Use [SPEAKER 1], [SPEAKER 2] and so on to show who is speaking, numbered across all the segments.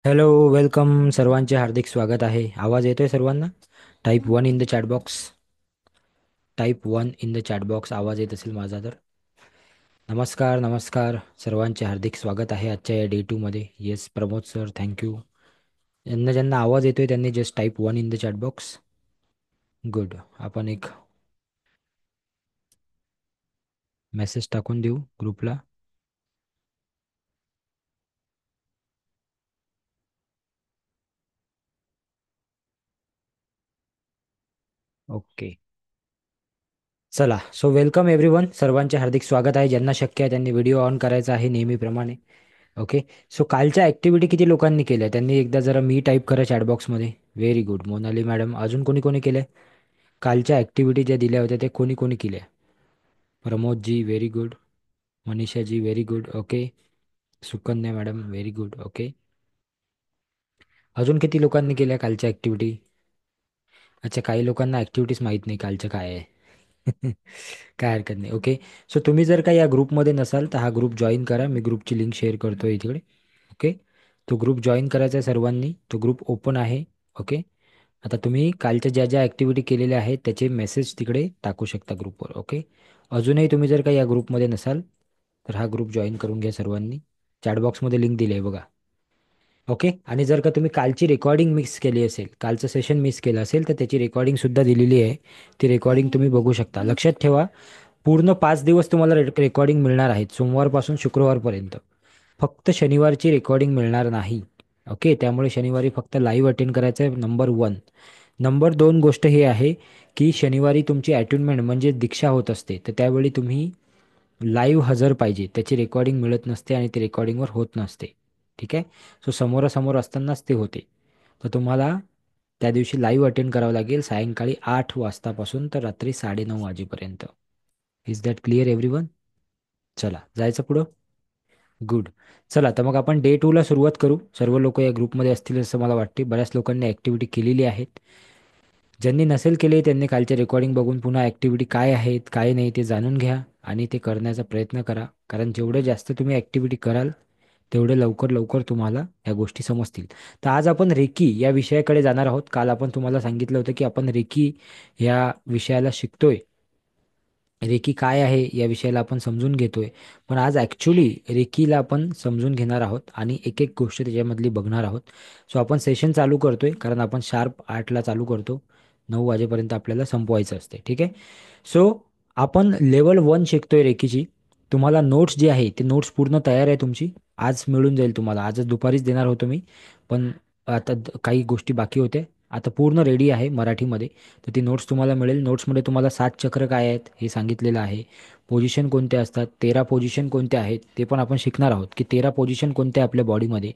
[SPEAKER 1] Hello, welcome. सर्वांचे हार्दिक स्वागत आहे. आवाज येतोय सर्वांना? Type 1 in the chat box. Type 1 in the chat box आवाज येत असेल माझा तर. नमस्कार, नमस्कार. सर्वांचे हार्दिक स्वागत आहे आजच्या या डे 2 मध्ये. Yes, Pramod sir, thank you. ज्यांना ज्यांना आवाज येतोय त्यांनी just type 1 in the chat box. Good. आपण एक मेसेज टाकून देऊ ग्रुपला. ओके. चला, सो वेलकम एव्हरीवन. सर्वांचे हार्दिक स्वागत आहे. ज्यांना शक्य आहे त्यांनी व्हिडिओ ऑन करायचा आहे नेहमीप्रमाणे. ओके. सो कालच्या ॲक्टिव्हिटी किती लोकांनी केल्या त्यांनी एकदा जरा मी टाईप करा चॅटबॉक्समध्ये. Very good. मोनाली मॅडम. अजून कोणी कोणी केल्या? कालच्या ॲक्टिव्हिटी ज्या दिल्या होत्या ते कोणी कोणी केल्या? Pramodji, very good. Manishaji, very good. Okay. Sukanya madam, very good. Okay. अजून किती लोकांनी केल्या कालच्या ॲक्टिव्हिटी? अच्छा, काही लोकांना ॲक्टिव्हिटीज माहीत नाही कालच्या काय आहे. काय हरकत नाही. ओके. सो तुम्ही जर का या ग्रुपमध्ये नसाल तर हा ग्रुप जॉईन करा. मी ग्रुपची लिंक शेअर करतो इकडे. ओके. तो ग्रुप जॉईन करायचा आहे सर्वांनी. तो ग्रुप ओपन आहे. ओके. आता तुम्ही कालच्या ज्या ज्या ॲक्टिव्हिटी केलेल्या आहेत त्याचे मेसेज तिकडे टाकू शकता ग्रुपवर. ओके. अजूनही तुम्ही जर का या ग्रुपमध्ये नसाल तर हा ग्रुप जॉईन करून घ्या सर्वांनी. चॅटबॉक्समध्ये लिंक दिली आहे बघा. ओके. आणि जर का तुम्ही कालची रेकॉर्डिंग मिस केली असेल, कालचं सेशन मिस केलं असेल तर त्याची रेकॉर्डिंग सुद्धा दिलेली आहे. ती रेकॉर्डिंग तुम्ही बघू शकता. लक्षात ठेवा, पूर्ण 5 दिवस तुम्हाला रेकॉर्डिंग मिळणार आहेत, सोमवारपासून शुक्रवारपर्यंत. फक्त शनिवारची रेकॉर्डिंग मिळणार नाही. ओके. त्यामुळे शनिवारी फक्त लाईव्ह अटेंड करायचं आहे, नंबर 1. नंबर 2 गोष्ट ही आहे की शनिवारी तुमची अटेंडमेंट म्हणजे दीक्षा होत असते, तर त्यावेळी तुम्ही लाईव्ह हजर पाहिजे. त्याची रेकॉर्डिंग मिळत नसते आणि ती रेकॉर्डिंगवर होत नसते. ठीक आहे. सो समोरासमोर असतानाच ते होते. तर तुम्हाला त्या दिवशी लाईव्ह अटेंड करावं लागेल सायंकाळी 8 वाजतापासून तर रात्री 9:30 वाजेपर्यंत. Is that clear everyone? चला, जायचं पुढं. गुड. चला, तर मग आपण डे 2ला सुरुवात करू. सर्व लोक या ग्रुपमध्ये असतील असं मला वाटते. बऱ्याच लोकांनी ॲक्टिव्हिटी केलेली आहेत. ज्यांनी नसेल केले त्यांनी कालचे रेकॉर्डिंग बघून पुन्हा ॲक्टिव्हिटी काय आहेत काय नाही ते जाणून घ्या आणि ते करण्याचा प्रयत्न करा. कारण जेवढं जास्त तुम्ही ॲक्टिव्हिटी कराल तेवढे लवकर लवकर तुम्हाला ह्या गोष्टी समजतील. तर आज आपण रेकी या विषयाकडे जाणार आहोत. काल आपण तुम्हाला सांगितलं होतं की आपण रेकी या विषयाला शिकतोय. रेकी काय आहे या विषयाला आपण समजून घेतोय. पण आज ॲक्च्युली रेकीला आपण समजून घेणार आहोत आणि एक एक गोष्ट त्याच्यामधली बघणार आहोत. सो आपण सेशन चालू करतोय कारण आपण शार्प 8ला चालू करतो. 9 वाजेपर्यंत आपल्याला संपवायचं असते. ठीक आहे. सो आपण लेवल 1 शिकतोय रेकीची. तुम्हाला नोट्स जी आहे ती नोट्स पूर्ण तयार आहे तुमची. आज मिळून जाईल तुम्हाला. आजच दुपारीच देणार होतो मी, पण आता काही गोष्टी बाकी होत्या. आता पूर्ण रेडी आहे मराठीमध्ये. तर ती नोट्स तुम्हाला मिळेल. नोट्समध्ये तुम्हाला 7 चक्र काय आहेत हे सांगितलेलं आहे. पोझिशन कोणत्या असतात, 13 पोझिशन कोणत्या आहेत ते पण आपण शिकणार आहोत की 13 पोझिशन कोणत्या आपल्या बॉडीमध्ये,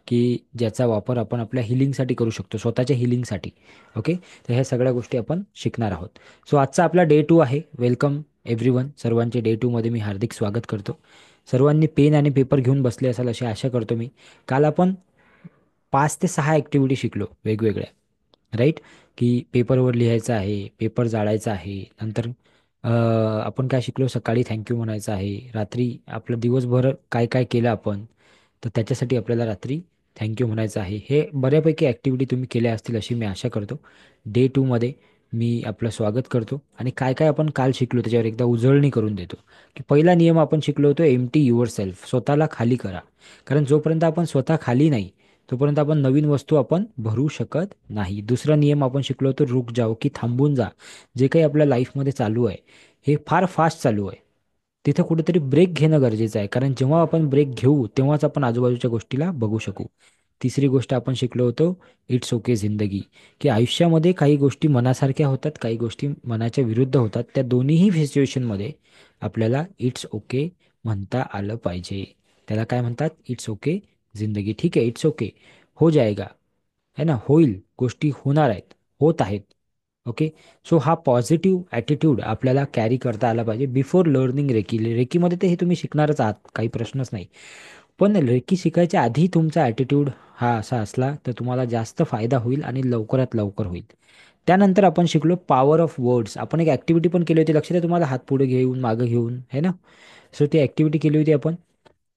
[SPEAKER 1] की ज्याचा वापर आपण आपल्या हिलिंगसाठी करू शकतो, स्वतःच्या हिलिंगसाठी. ओके. तर ह्या सगळ्या गोष्टी आपण शिकणार आहोत. सो आजचा आपला डे 2 आहे. Welcome everyone. सर्वांचे डे 2मध्ये मी हार्दिक स्वागत करतो. सर्वांनी पेन आणि पेपर घेऊन बसले असाल अशी आशा करतो मी. काल आपण 5 ते 6 ॲक्टिव्हिटी शिकलो वेगवेगळ्या. राईट. की पेपरवर लिहायचं आहे, पेपर जाळायचा आहे. नंतर आपण काय शिकलो, सकाळी थँक्यू म्हणायचं आहे, रात्री आपलं दिवसभर काय काय केलं आपण तर त्याच्यासाठी आपल्याला रात्री थँक्यू म्हणायचं आहे. हे बऱ्यापैकी ॲक्टिव्हिटी तुम्ही केल्या असतील अशी मी आशा करतो. डे 2मध्ये मी आपलं स्वागत करतो आणि काय काय आपण काल शिकलो त्याच्यावर एकदा उजळणी करून देतो. की पहिला नियम आपण शिकलो होतो, एम्प्टी युअर सेल्फ, स्वतःला खाली करा. कारण जोपर्यंत आपण स्वतः खाली नाही तोपर्यंत आपण नवीन वस्तू आपण भरू शकत नाही. दुसरा नियम आपण शिकलो होतो, रुक जाओ, की थांबून जा. जे काही आपल्या लाईफमध्ये चालू आहे हे फार फास्ट चालू आहे. तिथं कुठेतरी ब्रेक घेणं गरजेचं आहे. कारण जेव्हा आपण ब्रेक घेऊ तेव्हाच आपण आजूबाजूच्या गोष्टीला बघू शकू. तिसरी गोष्ट आपण शिकलो होतो, इट्स ओके जिंदगी. की आयुष्यामध्ये काही गोष्टी मनासारख्या होतात, काही गोष्टी मनाच्या विरुद्ध होतात. त्या दोन्हीही सिच्युएशनमध्ये आपल्याला इट्स ओके म्हणता आलं पाहिजे. त्याला काय म्हणतात? इट्स ओके जिंदगी. ठीक आहे, इट्स ओके, हो जाएगा, है ना, होईल, गोष्टी होणार आहेत, होत आहेत. ओके. सो हा पॉझिटिव्ह ॲटिट्यूड आपल्याला कॅरी करता आला पाहिजे बिफोर लर्निंग रेकी. रेकीमध्ये ते हे तुम्ही शिकणारच आहात, काही प्रश्नच नाही. पण रेकी शिकायच्या आधी तुमचा ॲटिट्यूड हा असा असला तर तुम्हाला जास्त फायदा होईल आणि लवकरात लवकर होईल. त्यानंतर आपण शिकलो पॉवर ऑफ वर्ड्स. आपण एक ॲक्टिव्हिटी पण केली होती, लक्षात आहे तुम्हाला? हात पुढे घेऊन मागं घेऊन, है ना. सो ती ॲक्टिव्हिटी केली होती आपण.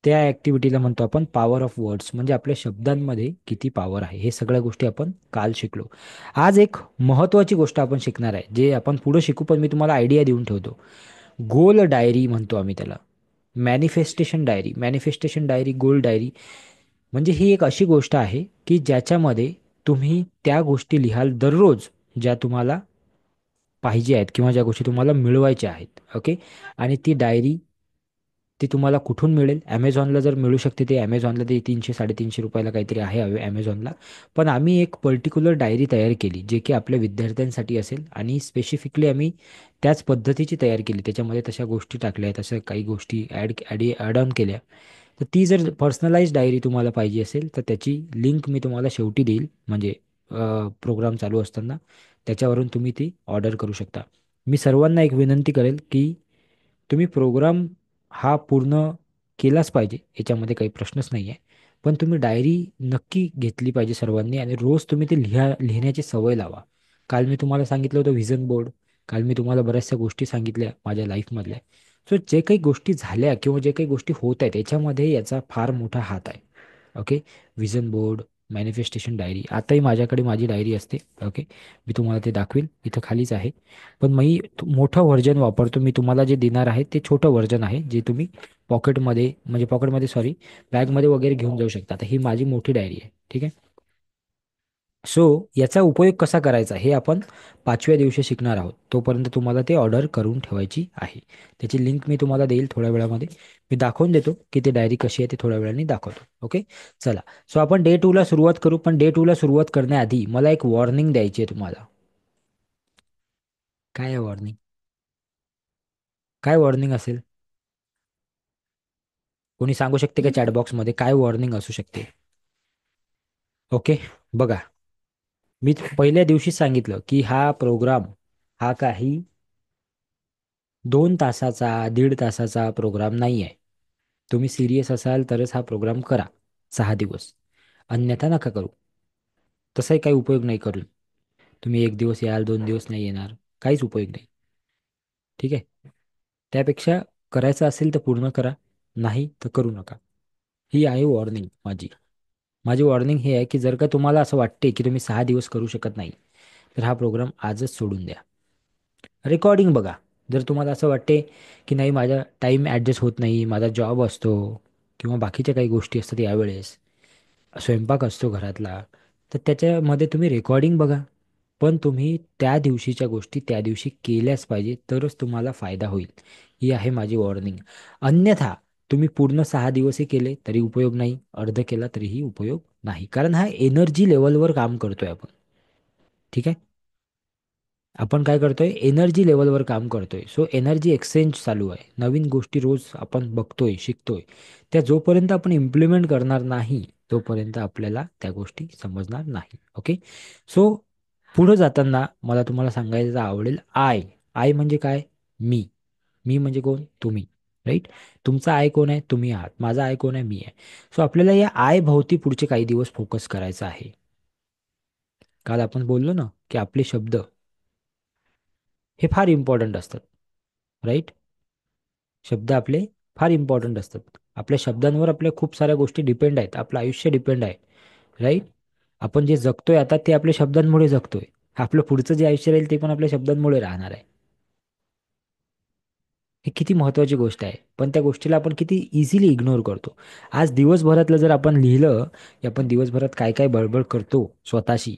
[SPEAKER 1] त्या ॲक्टिव्हिटीला म्हणतो आपण पॉवर ऑफ वर्ड्स, म्हणजे आपल्या शब्दांमध्ये किती पॉवर आहे, हे सगळ्या गोष्टी आपण काल शिकलो. आज एक महत्त्वाची गोष्ट आपण शिकणार आहे, जे आपण पुढे शिकू, पण मी तुम्हाला आयडिया देऊन ठेवतो. गोल डायरी म्हणतो आम्ही त्याला. मॅनिफेस्टेशन डायरी, गोल डायरी. म्हणजे ही एक अशी गोष्ट आहे की ज्याच्यामध्ये तुम्ही त्या गोष्टी लिहाल दररोज, ज्या तुम्हाला पाहिजे आहेत किंवा ज्या गोष्टी तुम्हाला मिळवायच्या आहेत. ओके. आणि ती डायरी, ती तुम्हाला कुठून मिळेल? ॲमेझॉनला जर मिळू शकते, ते ॲमेझॉनला ते 300-350 रुपयाला काहीतरी आहे ॲमेझॉनला. पण आम्ही एक पर्टिक्युलर डायरी तयार केली, जे की आपल्या विद्यार्थ्यांसाठी असेल, आणि स्पेसिफिकली आम्ही त्याच पद्धतीची तयार केली. त्याच्यामध्ये तशा गोष्टी टाकल्या आहेत, तशा काही गोष्टी ॲड ऑन केल्या. तर ती जर पर्सनलाइज डायरी तुम्हाला पाहिजे असेल, तर त्याची लिंक मी तुम्हाला शेवटी देईल, म्हणजे प्रोग्राम चालू असताना त्याच्यावरून तुम्ही ती ऑर्डर करू शकता. मी सर्वांना एक विनंती करेल की तुम्ही प्रोग्राम हा पूर्ण केलाच पाहिजे, याच्यामध्ये काही प्रश्नच नाही आहे. पण तुम्ही डायरी नक्की घेतली पाहिजे सर्वांनी, आणि रोज तुम्ही ते लिहिण्याची सवय लावा. काल मी तुम्हाला सांगितलं होतं व्हिजन बोर्ड. काल मी तुम्हाला बऱ्याचशा गोष्टी सांगितल्या माझ्या लाईफमधल्या. सो जे काही गोष्टी झाल्या किंवा जे काही गोष्टी होत आहेत, याच्यामध्ये याचा फार मोठा हात आहे. Okay. Vision board, manifestation diary. आताही माझ्याकडे माझी डायरी असते. ओके. मी तुम्हाला ते दाखवेल, इथं खालीच आहे. पण मी मोठं व्हर्जन वापरतो. मी तुम्हाला जे देणार आहे ते छोटं व्हर्जन आहे, जे तुम्ही पॉकेटमध्ये, म्हणजे पॉकेटमध्ये सॉरी, बॅगमध्ये वगैरे घेऊन जाऊ शकता. आता ही माझी मोठी डायरी आहे. ठीक आहे. सो याचा उपयोग कसा करायचा हे आपण 5व्या दिवशी शिकणार आहोत. तोपर्यंत तुम्हाला ते ऑर्डर करून ठेवायची आहे. त्याची लिंक मी तुम्हाला देईल थोड्या वेळामध्ये. मी दाखवून देतो की ती डायरी कशी आहे, ते थोड्या वेळाने दाखवतो. ओके. चला. सो आपण डे 2ला सुरुवात करू, पण डे 2ला सुरुवात करण्याआधी मला एक वॉर्निंग द्यायची आहे तुम्हाला. काय आहे वॉर्निंग? काय वॉर्निंग असेल? कोणी सांगू शकते का चॅटबॉक्समध्ये काय वॉर्निंग असू शकते? ओके. बघा, मी पहिल्या दिवशी सांगितलं की हा प्रोग्राम हा काही 2 तासाचा, 1.5 तासाचा प्रोग्राम नाही आहे. तुम्ही सिरियस असाल तरच हा प्रोग्राम करा 6 दिवस. अन्यथा नका करू. तसाही काही उपयोग नाही करून. तुम्ही 1 दिवस याल, 2 दिवस नाही येणार, काहीच उपयोग नाही. ठीक आहे. त्यापेक्षा करायचं असेल तर पूर्ण करा, नाही तर करू नका. ही आहे वॉर्निंग माझी. माझी वॉर्निंग ही आहे की जर का तुम्हाला असं वाटते की तुम्ही 6 दिवस करू शकत नाही, तर हा प्रोग्राम आजच सोडून द्या. रेकॉर्डिंग बघा. जर तुम्हाला असं वाटते की नाही, माझा टाईम ॲडजस्ट होत नाही, माझा जॉब असतो किंवा बाकीच्या काही गोष्टी असतात यावेळेस, स्वयंपाक असतो घरातला, तर त्याच्यामध्ये तुम्ही रेकॉर्डिंग बघा. पण तुम्ही त्या दिवशीच्या गोष्टी त्या दिवशी केल्याच पाहिजे, तरच तुम्हाला फायदा होईल. ही आहे माझी वॉर्निंग. अन्यथा तुम्ही पूर्ण 6 दिवसही केले तरी उपयोग नाही, अर्ध केला तरीही उपयोग नाही, कारण हा एनर्जी लेवलवर काम करतोय आपण. ठीक आहे. आपण काय करतोय, एनर्जी लेवलवर काम करतोय. सो एनर्जी एक्सचेंज चालू आहे. नवीन गोष्टी रोज आपण बघतोय, शिकतोय. त्या जोपर्यंत आपण इम्प्लिमेंट करणार नाही, तोपर्यंत आपल्याला त्या गोष्टी समजणार नाही. ओके. सो पुढे जाताना मला तुम्हाला सांगायचं आवडेल, आय. आय म्हणजे काय? मी. मी म्हणजे कोण? तुम्ही. राईट. तुमचा आय कोण आहे? तुम्ही आहात. माझा आय कोण आहे? मी आहे. सो आपल्याला या आय भोवती पुढचे काही दिवस फोकस करायचा आहे. काल आपण बोललो ना की आपले शब्द हे फार इम्पॉर्टंट असतात. राईट. शब्द आपले फार इम्पॉर्टंट असतात. आपल्या शब्दांवर आपल्या खूप साऱ्या गोष्टी डिपेंड आहेत. आपलं आयुष्य डिपेंड आहे. राईट. आपण जे जगतोय आता, ते आपल्या शब्दांमुळे जगतोय. आपलं पुढचं जे आयुष्य राहील ते पण आपल्या शब्दांमुळे राहणार आहे. ही किती महत्त्वाची गोष्ट आहे, पण त्या गोष्टीला आपण किती इझिली इग्नोर करतो. आज दिवसभरातलं जर आपण लिहिलं की आपण दिवसभरात काय काय बडबड करतो स्वतःशी,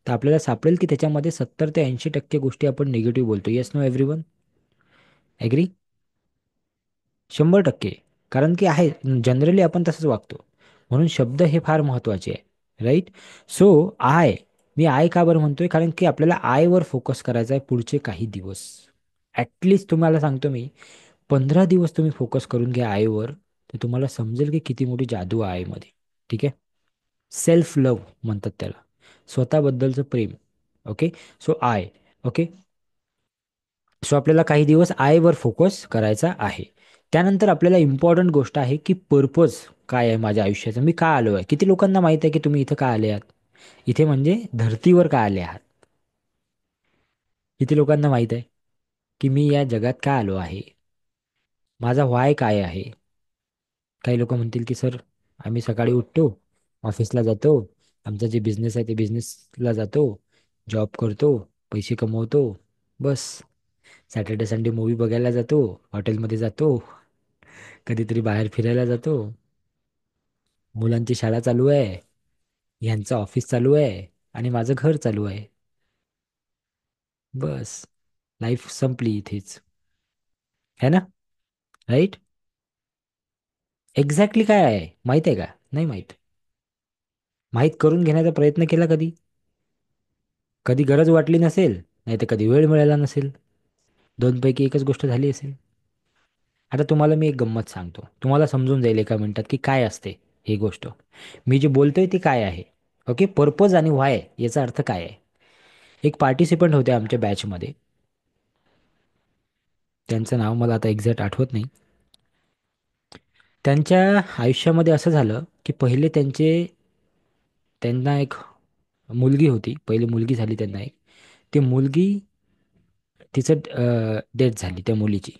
[SPEAKER 1] तर आपल्याला सापडेल की त्याच्यामध्ये 70 ते 80% गोष्टी आपण निगेटिव्ह बोलतो. Yes, no, everyone agree? 100%. कारण की आहे, जनरली आपण तसंच वागतो. म्हणून शब्द हे फार महत्त्वाचे आहे. राईट. So I. मी आय का बरं म्हणतोय? कारण की आपल्याला आयवर फोकस करायचा आहे पुढचे काही दिवस. ॲटलिस्ट तुम्हाला सांगतो मी, 15 दिवस तुम्ही फोकस करून घ्या आयवर, तर तुम्हाला समजेल की किती मोठी जादू आहे आयमध्ये. ठीक आहे. सेल्फ लव्ह म्हणतात त्याला, स्वतःबद्दलचं प्रेम. Okay. So I. Okay. So आपल्याला काही दिवस आयवर फोकस करायचा आहे. त्यानंतर आपल्याला इम्पॉर्टंट गोष्ट आहे की पर्पज काय आहे माझ्या आयुष्याचा, मी का आलो आहे. किती लोकांना माहित आहे की तुम्ही इथं का आले आहात? इथे म्हणजे धर्तीवर का आले आहात? किती लोकांना माहित आहे की मी या जगात का आलो आहे? माझा व्हाय काय आहे? काही लोक म्हणतील की सर, आम्ही सकाळी उठतो, ऑफिसला जातो, आमचा जे बिझनेस आहे ते बिझनेसला जातो, जॉब करतो, पैसे कमवतो, बस. सॅटर्डे संडे मूवी बघायला जातो, हॉटेलमध्ये जातो, कधीतरी बाहेर फिरायला जातो, मुलांची शाळा चालू आहे, ह्यांचं ऑफिस चालू आहे, आणि माझं घर चालू आहे. बस, लाईफ संपली इथेच. है ना? राईट. एक्झॅक्टली काय आहे माहित आहे का? नाही माहित. माहीत करून घेण्याचा प्रयत्न केला कधी? कधी गरज वाटली नसेल, नाही तर कधी वेळ मिळाला नसेल. दोनपैकी एकच गोष्ट झाली असेल. आता तुम्हाला मी एक गंमत सांगतो, तुम्हाला समजून जाईल एका मिनिटात की काय असते ही गोष्ट. मी जे बोलतोय ती काय आहे. ओके, पर्पज आणि व्हाय याचा अर्थ काय आहे. एक पार्टिसिपंट होते आमच्या बॅचमध्ये, त्यांचं नाव मला आता एक्झॅक्ट आठवत नाही. त्यांच्या आयुष्यामध्ये असं झालं की पहिले त्यांना एक मुलगी होती, पहिली मुलगी झाली त्यांना एक. ती मुलगी, तिचं डेथ झाली त्या मुलीची,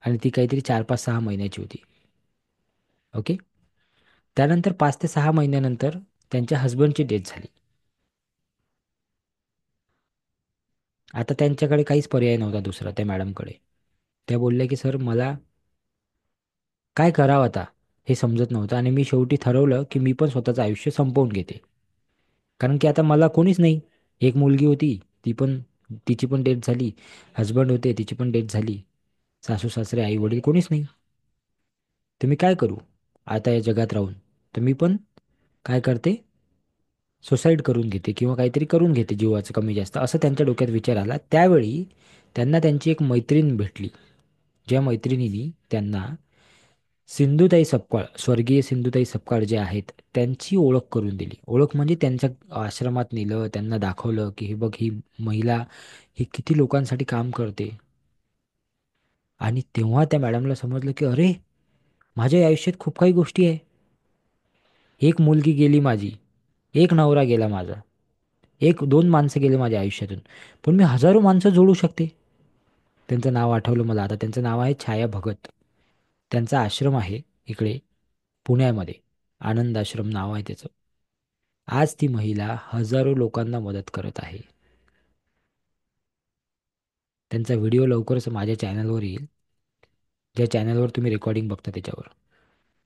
[SPEAKER 1] आणि ती काहीतरी 4-5-6 महिन्याची होती. ओके. त्यानंतर 5 ते 6 महिन्यानंतर त्यांच्या हस्बंडची डेथ झाली. आता त्यांच्याकडे काहीच पर्याय नव्हता दुसरा त्या मॅडमकडे. त्या बोलल्या की सर, मला काय करावं आता हे समजत नव्हतं, आणि मी शेवटी ठरवलं की मी पण स्वतःचं आयुष्य संपवून घेते. कारण की आता मला कोणीच नाही. एक मुलगी होती, ती पण, तिची पण डेथ झाली. हस्बंड होते, तिची पण डेथ झाली. सासू सासरे आई वडील कोणीच नाही. तर मी काय करू आता या जगात राहून? तर मी पण काय करते, सुसाईड करून घेते किंवा काहीतरी करून घेते जीवाचं कमी जास्त, असं त्यांच्या डोक्यात विचार आला. त्यावेळी त्यांना त्यांची एक मैत्रीण भेटली, ज्या मैत्रिणीनी त्यांना सिंधुताई सपकाळ, स्वर्गीय सिंधुताई सपकाळ जे आहेत त्यांची ओळख करून दिली. ओळख म्हणजे त्यांच्या आश्रमात नेलं, त्यांना दाखवलं की हे बघ, ही महिला ही किती लोकांसाठी काम करते. आणि तेव्हा त्या मॅडमला समजलं की अरे, माझ्या आयुष्यात खूप काही गोष्टी आहे. एक मुलगी गेली माझी, एक नवरा गेला माझा, एक दोन माणसं गेले माझ्या आयुष्यातून, पण मी हजारो माणसं जोडू शकते. त्यांचं नाव आठवलं मला आता. त्यांचं नाव आहे छाया भगत. त्यांचा आश्रम आहे इकडे पुण्यामध्ये, आनंद आश्रम नाव आहे त्याचं. आज ती महिला हजारो लोकांना मदत करत आहे. त्यांचा व्हिडिओ लवकरच माझ्या चॅनलवर येईल, ज्या चॅनलवर तुम्ही रेकॉर्डिंग बघता त्याच्यावर.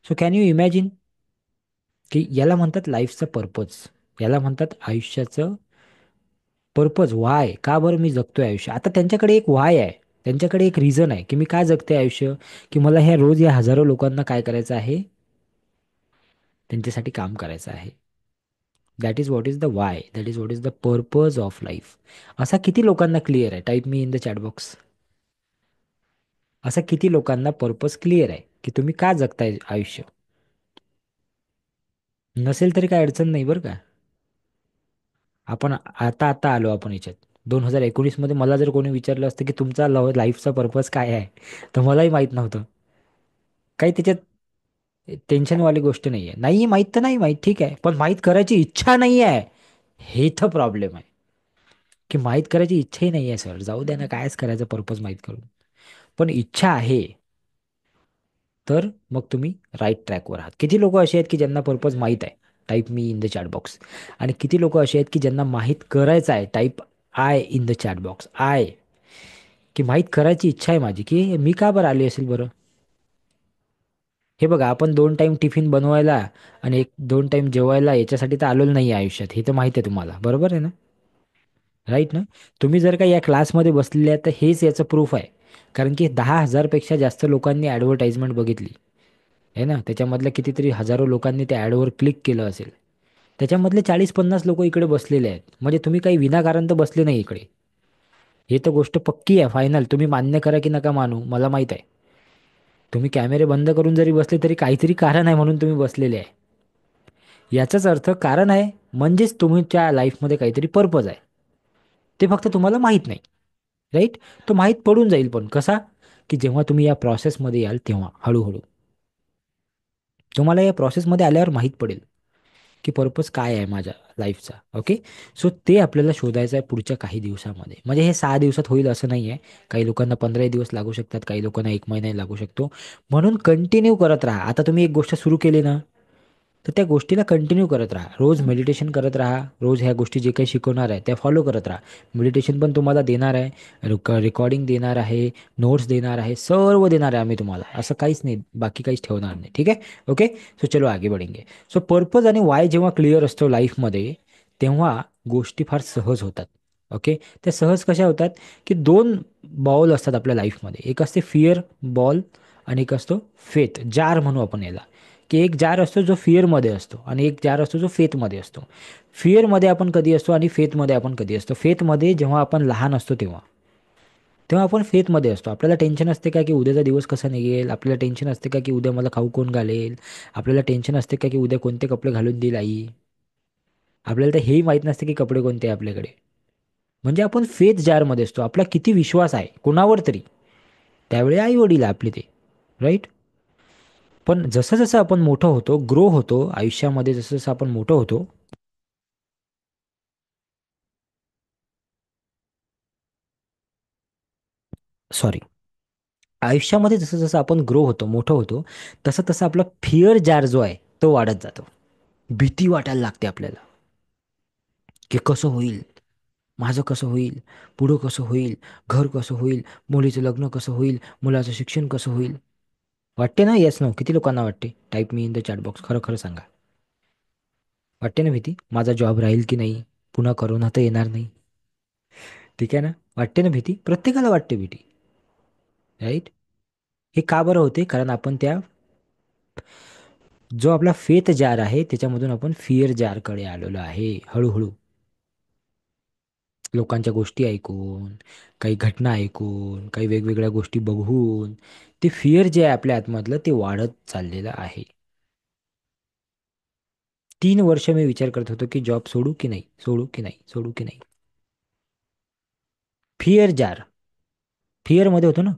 [SPEAKER 1] सो कॅन यू इमॅजिन की याला म्हणतात लाईफचं पर्पज, याला म्हणतात आयुष्याचं पर्पज. वाय, का बरं मी जगतोय आयुष्य? आता त्यांच्याकडे एक वाय आहे, त्यांच्याकडे एक रिझन आहे की मी का जगते आयुष्य, की मला ह्या रोज या हजारो लोकांना काय करायचं आहे, त्यांच्यासाठी काम करायचं आहे. That is what is the Y, that is what is the purpose of life. असा किती लोकांना क्लिअर आहे? Type me in the chat box. असा किती लोकांना पर्पज क्लिअर आहे की तुम्ही का जगताय आयुष्य? नसेल तरी काय अडचण नाही बरं का. आपण आता आता आलो आपण याच्यात 2019 मध्ये. मला जर कोणी विचारलं असतं की तुमचा लाईफचा पर्पज काय आहे, तर मलाही माहित नव्हतं. काही त्याच्यात टेन्शनवाली गोष्ट नाहीये. नाही माहित तर नाही माहित, ठीक आहे, पण माहित करायची इच्छा नाही आहे, हे तर प्रॉब्लेम आहे. की माहित करायची इच्छाही नाही आहे सर, जाऊ द्या ना, कायच करायचं पर्पज माहित करून. पण इच्छा आहे तर मग तुम्ही राईट ट्रॅकवर आहात. किती लोक असे आहेत की ज्यांना पर्पज माहीत आहे? Type me in the chat box. आणि किती लोक असे आहेत की ज्यांना माहीत करायचं आहे? Type I in the chat box. I, की माहीत करायची इच्छा आहे माझी, की मी का बरं आली असेल बरं. हे बघा, आपण 2 टाइम टिफिन बनवायला आणि 1-2 टाइम जेवायला याच्यासाठी तर आलेलो नाही आहे आयुष्यात, हे तर माहिती आहे तुम्हाला, बरोबर आहे ना? राईट ना? तुम्ही जर का या क्लासमध्ये बसलेले आहे तर हेच याचं प्रूफ आहे. कारण की 10,000पेक्षा जास्त लोकांनी ॲडव्हर्टाइजमेंट बघितली आहे ना, त्याच्यामधल्या कितीतरी हजारो लोकांनी त्या ॲडवर क्लिक केलं असेल. त्याच्यामधले 40-50 लोक इकडे बसलेले आहेत, म्हणजे तुम्ही काही विनाकारण तर बसले नाही इकडे. हे तर गोष्ट पक्की आहे, फायनल. तुम्ही मान्य करा की नका मानू, मला माहीत आहे. तुम्ही कॅमेरे बंद करून जरी बसले तरी काहीतरी कारण आहे म्हणून तुम्ही बसलेले आहे. याचाच अर्थ कारण आहे म्हणजेच तुमच्या लाईफमध्ये काहीतरी पर्पज आहे. ते फक्त तुम्हाला माहीत नाही. राईट. तो माहीत पडून जाईल, पण कसा? की जेव्हा तुम्ही या प्रोसेसमध्ये याल तेव्हा हळूहळू तुम्हाला या प्रोसेसमध्ये आल्यावर माहीत पडेल की पर्पज काय आहे माझ्या लाईफचा. ओके. सो ते आपल्याला शोधायचं आहे पुढच्या काही दिवसामध्ये. म्हणजे हे 6 दिवसात होईल असं नाही आहे. काही लोकांना 15 दिवस लागू शकतात, काही लोकांना 1 महिना लागू शकतो. म्हणून कंटिन्यू करत राहा. आता तुम्ही एक गोष्ट सुरू केली ना, तर त्या गोष्टीला कंटिन्यू करत राहा. रोज मेडिटेशन करत राहा. रोज ह्या गोष्टी जे काही शिकवणार आहे त्या फॉलो करत राहा. मेडिटेशन पण तुम्हाला देणार आहे, रेकॉर्डिंग देणार आहे, नोट्स देणार आहे, सर्व देणार आहे आम्ही तुम्हाला. असं काहीच नाही, बाकी काहीच ठेवणार नाही. ठीक आहे. ओके. सो चलो आगे बढ़ेंगे. सो पर्पज आणि वाय जेव्हा क्लिअर असतो लाईफमध्ये, तेव्हा गोष्टी फार सहज होतात. ओके. त्या सहज कशा होतात, की दोन बॉल असतात आपल्या लाईफमध्ये. एक असते फिअर बॉल आणि एक असतो फेथ जार म्हणू आपण याला. की एक जार असतो जो फिअरमध्ये असतो आणि एक जार असतो जो फेथमध्ये असतो. फिअरमध्ये आपण कधी असतो आणि फेथमध्ये आपण कधी असतो. फेथमध्ये जेव्हा आपण लहान असतो तेव्हा तेव्हा आपण फेथमध्ये असतो. आपल्याला टेन्शन असते का की उद्याचा दिवस कसा निघेल. आपल्याला टेन्शन असते का की उद्या मला खाऊ कोण घालेल. आपल्याला टेन्शन असते का की उद्या कोणते कपडे घालून देईल आई. आपल्याला तर हेही माहीत नसते की कपडे कोणते आहे आपल्याकडे. म्हणजे आपण फेथ जारमध्ये असतो. आपला किती विश्वास आहे कोणावर तरी, त्यावेळी आई वडील आहे आपले ते. राईट. पण जसं जसं आपण मोठं होतो, ग्रो होतो आयुष्यामध्ये, जसं जसं आपण मोठं होतो. सॉरी. आयुष्यामध्ये जसं जसं आपण ग्रो होतो, मोठं होतो, तसं तसं आपला फिअर जार जो आहे तो वाढत जातो. भीती वाटायला लागते आपल्याला, की कसं होईल, माझं कसं होईल, पुढं कसं होईल, घर कसं होईल, मुलीचं लग्न कसं होईल, मुलाचं शिक्षण कसं होईल. वाटते ना? येस नो किती लोकांना वाटते? Type me in the chat box. खरं खरं सांगा. वाटते ना भीती? माझा जॉब राहील की नाही, पुन्हा करोना तर येणार नाही. ठीक आहे ना? वाटते ना भीती? प्रत्येकाला वाटते भीती. राईट. हे का बरं होते? कारण आपण त्या जो आपला फेथ जार आहे त्याच्यामधून आपण फिअर जारकडे आलेलो आहे हळूहळू. लोकांच्या गोष्टी ऐकून, काही घटना ऐकून, काही वेगवेगळ्या गोष्टी बघून ते फिअर जे आहे आपल्या आतमधलं ते वाढत चाललेलं आहे. 3 वर्ष मी विचार करत होतो की जॉब सोडू की नाही, सोडू की नाही, सोडू की नाही. फिअर जार. फिअरमध्ये होतो ना,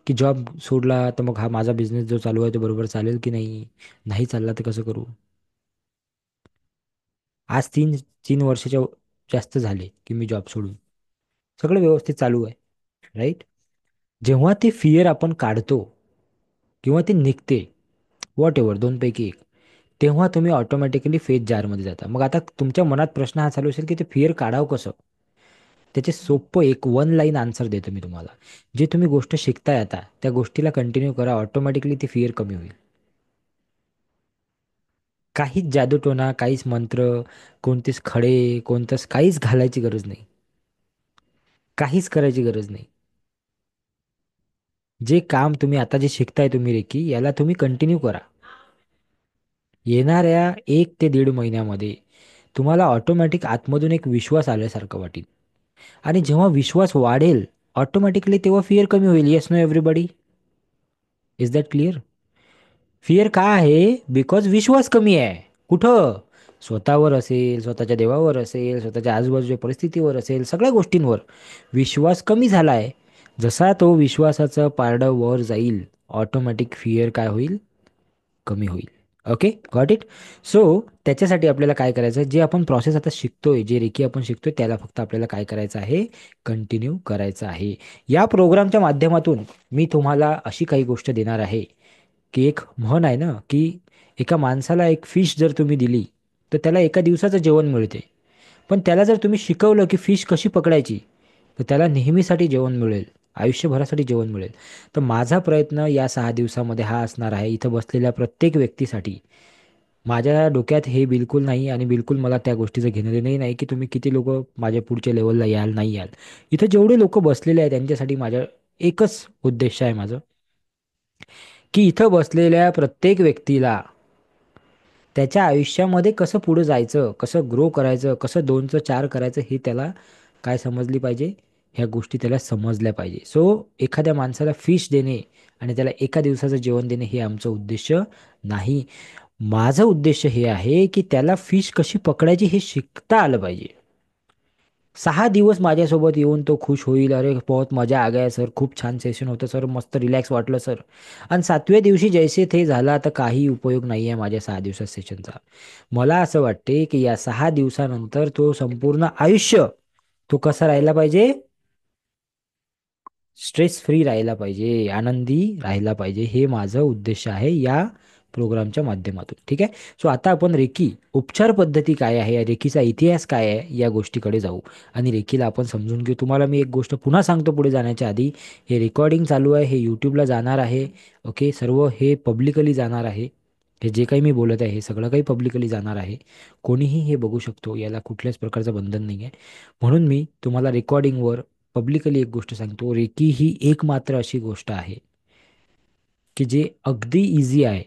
[SPEAKER 1] की जॉब सोडला तर मग हा माझा बिझनेस जो चालू आहे तो बरोबर चालेल की नाही, नाही चालला तर कसं करू. आज तीन तीन वर्षाच्या जास्त झाले की मी जॉब सोडून, सगळं व्यवस्थित चालू आहे. राईट. जेव्हा ते फिअर आपण काढतो किंवा ते निघते, वॉट एव्हर दोनपैकी एक, तेव्हा तुम्ही ऑटोमॅटिकली फेथ जारमध्ये जाता. मग आता तुमच्या मनात प्रश्न हा चालू असेल की ते फिअर काढावं कसं. त्याचे सोपं एक वन लाईन आन्सर देतो मी तुम्हाला. जे तुम्ही गोष्ट शिकताय आता त्या गोष्टीला कंटिन्यू करा, ऑटोमॅटिकली ती फिअर कमी होईल. काहीच जादूटोना, काहीच मंत्र, कोणतेच खडे, कोणतंच काहीच घालायची गरज नाही. काहीच करायची गरज नाही. जे काम तुम्ही आता जे शिकताय तुम्ही रेकी, याला तुम्ही कंटिन्यू करा. येणाऱ्या 1 ते 1.5 महिन्यामध्ये तुम्हाला ऑटोमॅटिक आतमधून एक विश्वास आल्यासारखं वाटेल. आणि जेव्हा विश्वास वाढेल ऑटोमॅटिकली, तेव्हा फिअर कमी होईल. Yes no everybody. Is that clear? Fear का आहे? बिकॉज विश्वास कमी आहे. कुठं? स्वतःवर असेल, स्वतःच्या देवावर असेल, स्वतःच्या आजूबाजूच्या परिस्थितीवर असेल, सगळ्या गोष्टींवर विश्वास कमी झाला आहे. जसा तो विश्वासाचं पारडं वर जाईल, ऑटोमॅटिक फिअर काय होईल? कमी होईल. Okay, got it. सो त्याच्यासाठी आपल्याला काय करायचं, जे आपण प्रोसेस आता शिकतोय, जे रेकी आपण शिकतोय, त्याला फक्त आपल्याला काय करायचं आहे? कंटिन्यू करायचं आहे. या प्रोग्रामच्या माध्यमातून मी तुम्हाला अशी काही गोष्ट देणार आहे, की एक म्हण आहे ना, की एका माणसाला एक फिश जर तुम्ही दिली तर त्याला एका दिवसाचं जेवण मिळते. पण त्याला जर तुम्ही शिकवलं की फिश कशी पकडायची, तर त्याला नेहमीसाठी जेवण मिळेल, आयुष्यभरासाठी जेवण मिळेल. तर माझा प्रयत्न या 6 दिवसामध्ये हा असणार आहे, इथं बसलेल्या प्रत्येक व्यक्तीसाठी. माझ्या डोक्यात हे बिलकुल नाही आणि बिलकुल मला त्या गोष्टीचं घेणं देणंही नाही की तुम्ही किती लोक माझ्या पुढच्या लेवलला याल नाही याल. इथं जेवढे लोक बसलेले आहेत त्यांच्यासाठी माझ्या एकच उद्देश आहे माझं, की इथं बसलेल्या प्रत्येक व्यक्तीला त्याच्या आयुष्यामध्ये कसं पुढे जायचं, कसं ग्रो करायचं, कसं 2चं 4 करायचं, हे त्याला काय समजली पाहिजे, ह्या गोष्टी त्याला समजल्या पाहिजे. सो एखाद्या माणसाला फिश देणे आणि त्याला एका दिवसाचं जेवण देणे हे आमचं उद्देश नाही. माझं उद्देश हे आहे की त्याला फिश कशी पकडायची हे शिकता आलं पाहिजे. 6 दिवस माझ्यासोबत येऊन तो खुश होईल, अरे बहुत मजा आ गया सर, खूप छान सेशन होतं सर, मस्त रिलॅक्स वाटलं सर. आणि 7व्या दिवशी जैसे ते झालं, आता काही उपयोग नाही आहे माझ्या 6 दिवसात सेशनचा. मला असं वाटते की या 6 दिवसानंतर तो संपूर्ण आयुष्य तो कसा राहायला पाहिजे, स्ट्रेस फ्री राहायला पाहिजे, आनंदी राहायला पाहिजे. हे माझं उद्देश आहे या प्रोग्रामच्या माध्यमातून. ठीक आहे. सो आता आपण रेकी उपचार पद्धती काय आहे, या रेकीचा इतिहास काय आहे, या गोष्टीकडे जाऊ आणि रेकीला आपण समजून घेऊ. तुम्हाला मी एक गोष्ट पुन्हा सांगतो पुढे जाण्याच्या आधी, हे रेकॉर्डिंग चालू आहे, हे यूट्यूबला जाणार आहे. ओके, सर्व हे पब्लिकली जाणार आहे. हे जे काही मी बोलत आहे हे सगळं काही पब्लिकली जाणार आहे. कोणीही हे बघू शकतो, याला कुठल्याच प्रकारचं बंधन नाही आहे. म्हणून मी तुम्हाला रेकॉर्डिंगवर पब्लिकली एक गोष्ट सांगतो, रेकी ही एकमात्र अशी गोष्ट आहे की जे अगदी इझी आहे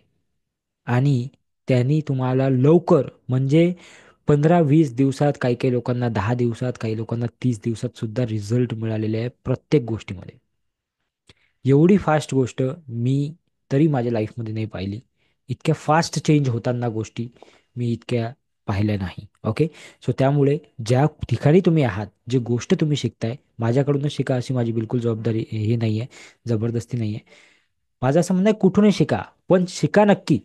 [SPEAKER 1] आणि त्यांनी तुम्हाला लवकर, म्हणजे 15-20 दिवसात, काही काही लोकांना 10 दिवसात, काही लोकांना 30 दिवसात सुद्धा रिझल्ट मिळालेले आहे प्रत्येक गोष्टीमध्ये. एवढी फास्ट गोष्ट मी तरी माझ्या लाईफमध्ये नाही पाहिली. इतक्या फास्ट चेंज होताना गोष्टी मी इतक्या पाहिल्या नाही. ओके. सो त्यामुळे ज्या ठिकाणी तुम्ही आहात, जे गोष्ट तुम्ही शिकताय, माझ्याकडूनच शिका अशी माझी बिलकुल जबाबदारी हे नाही आहे, जबरदस्ती नाही आहे. माझं असं म्हणणं आहे, कुठूनही शिका, पण शिका नक्की.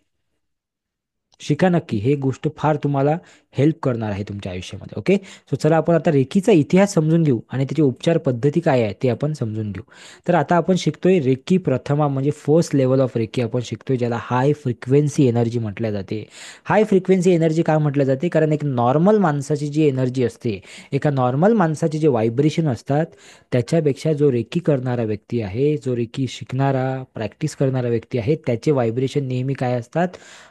[SPEAKER 1] शिका नक्की, हे गोष्ट फार तुम्हाला हेल्प करणार आहे तुमच्या आयुष्यामध्ये. ओके. सो चला आपण आता रेकीचा इतिहास समजून घेऊ आणि त्याची उपचार पद्धती काय आहे ते आपण समजून घेऊ. तर आता आपण शिकतोय रेकी प्रथमा, म्हणजे फर्स्ट लेवल ऑफ रेकी आपण शिकतोय, ज्याला हाय फ्रिक्वेन्सी एनर्जी म्हटल्या जाते. हाय फ्रिक्वेन्सी एनर्जी का म्हटलं जाते, कारण एक नॉर्मल माणसाची जी एनर्जी असते, एका नॉर्मल माणसाचे जे व्हायब्रेशन असतात, त्याच्यापेक्षा जो रेकी करणारा व्यक्ती आहे, जो रेकी शिकणारा, प्रॅक्टिस करणारा व्यक्ती आहे, त्याचे व्हायब्रेशन नेहमी काय असतात,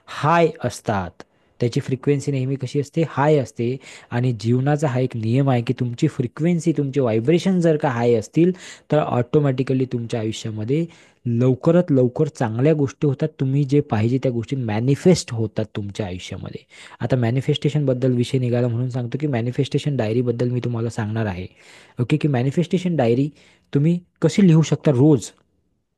[SPEAKER 1] हाय असतात. त्याची फ्रिक्वेन्सी नेहमी कशी असते, हाय असते. आणि जीवनाचा हा एक नियम आहे की तुमची फ्रिक्वेन्सी, तुमचे व्हायब्रेशन जर का हाय असतील, तर ऑटोमॅटिकली तुमच्या आयुष्यामध्ये लवकरात लवकर चांगल्या गोष्टी होतात. तुम्ही जे पाहिजे त्या गोष्टी मॅनिफेस्ट होतात तुमच्या आयुष्यामध्ये. आता मॅनिफेस्टेशनबद्दल विषय निघाला म्हणून सांगतो की मॅनिफेस्टेशन डायरीबद्दल मी तुम्हाला सांगणार आहे. ओके, की मॅनिफेस्टेशन डायरी तुम्ही कशी लिहू शकता रोज.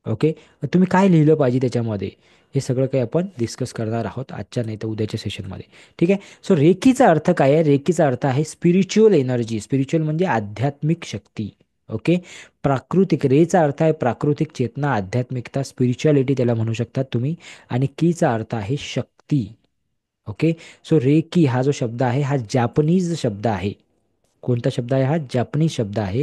[SPEAKER 1] ओके, तुम्ही काय लिहिलं पाहिजे त्याच्यामध्ये, हे सगळं काही आपण डिस्कस करणार आहोत आजच्या नाही तर उद्याच्या सेशनमध्ये. ठीक आहे. सो रेकीचा अर्थ काय आहे, रेकीचा अर्थ आहे स्पिरिच्युअल एनर्जी. स्पिरिच्युअल म्हणजे आध्यात्मिक शक्ती. ओके. प्राकृतिक, रेचा अर्थ आहे प्राकृतिक चेतना, आध्यात्मिकता, स्पिरिच्युअलिटी त्याला म्हणू शकतात तुम्ही. आणि कीचा अर्थ आहे शक्ती. ओके. सो रेकी हा जो शब्द आहे हा जॅपनीज शब्द आहे. कोणता शब्द आहे हा, जॅपनीज शब्द आहे.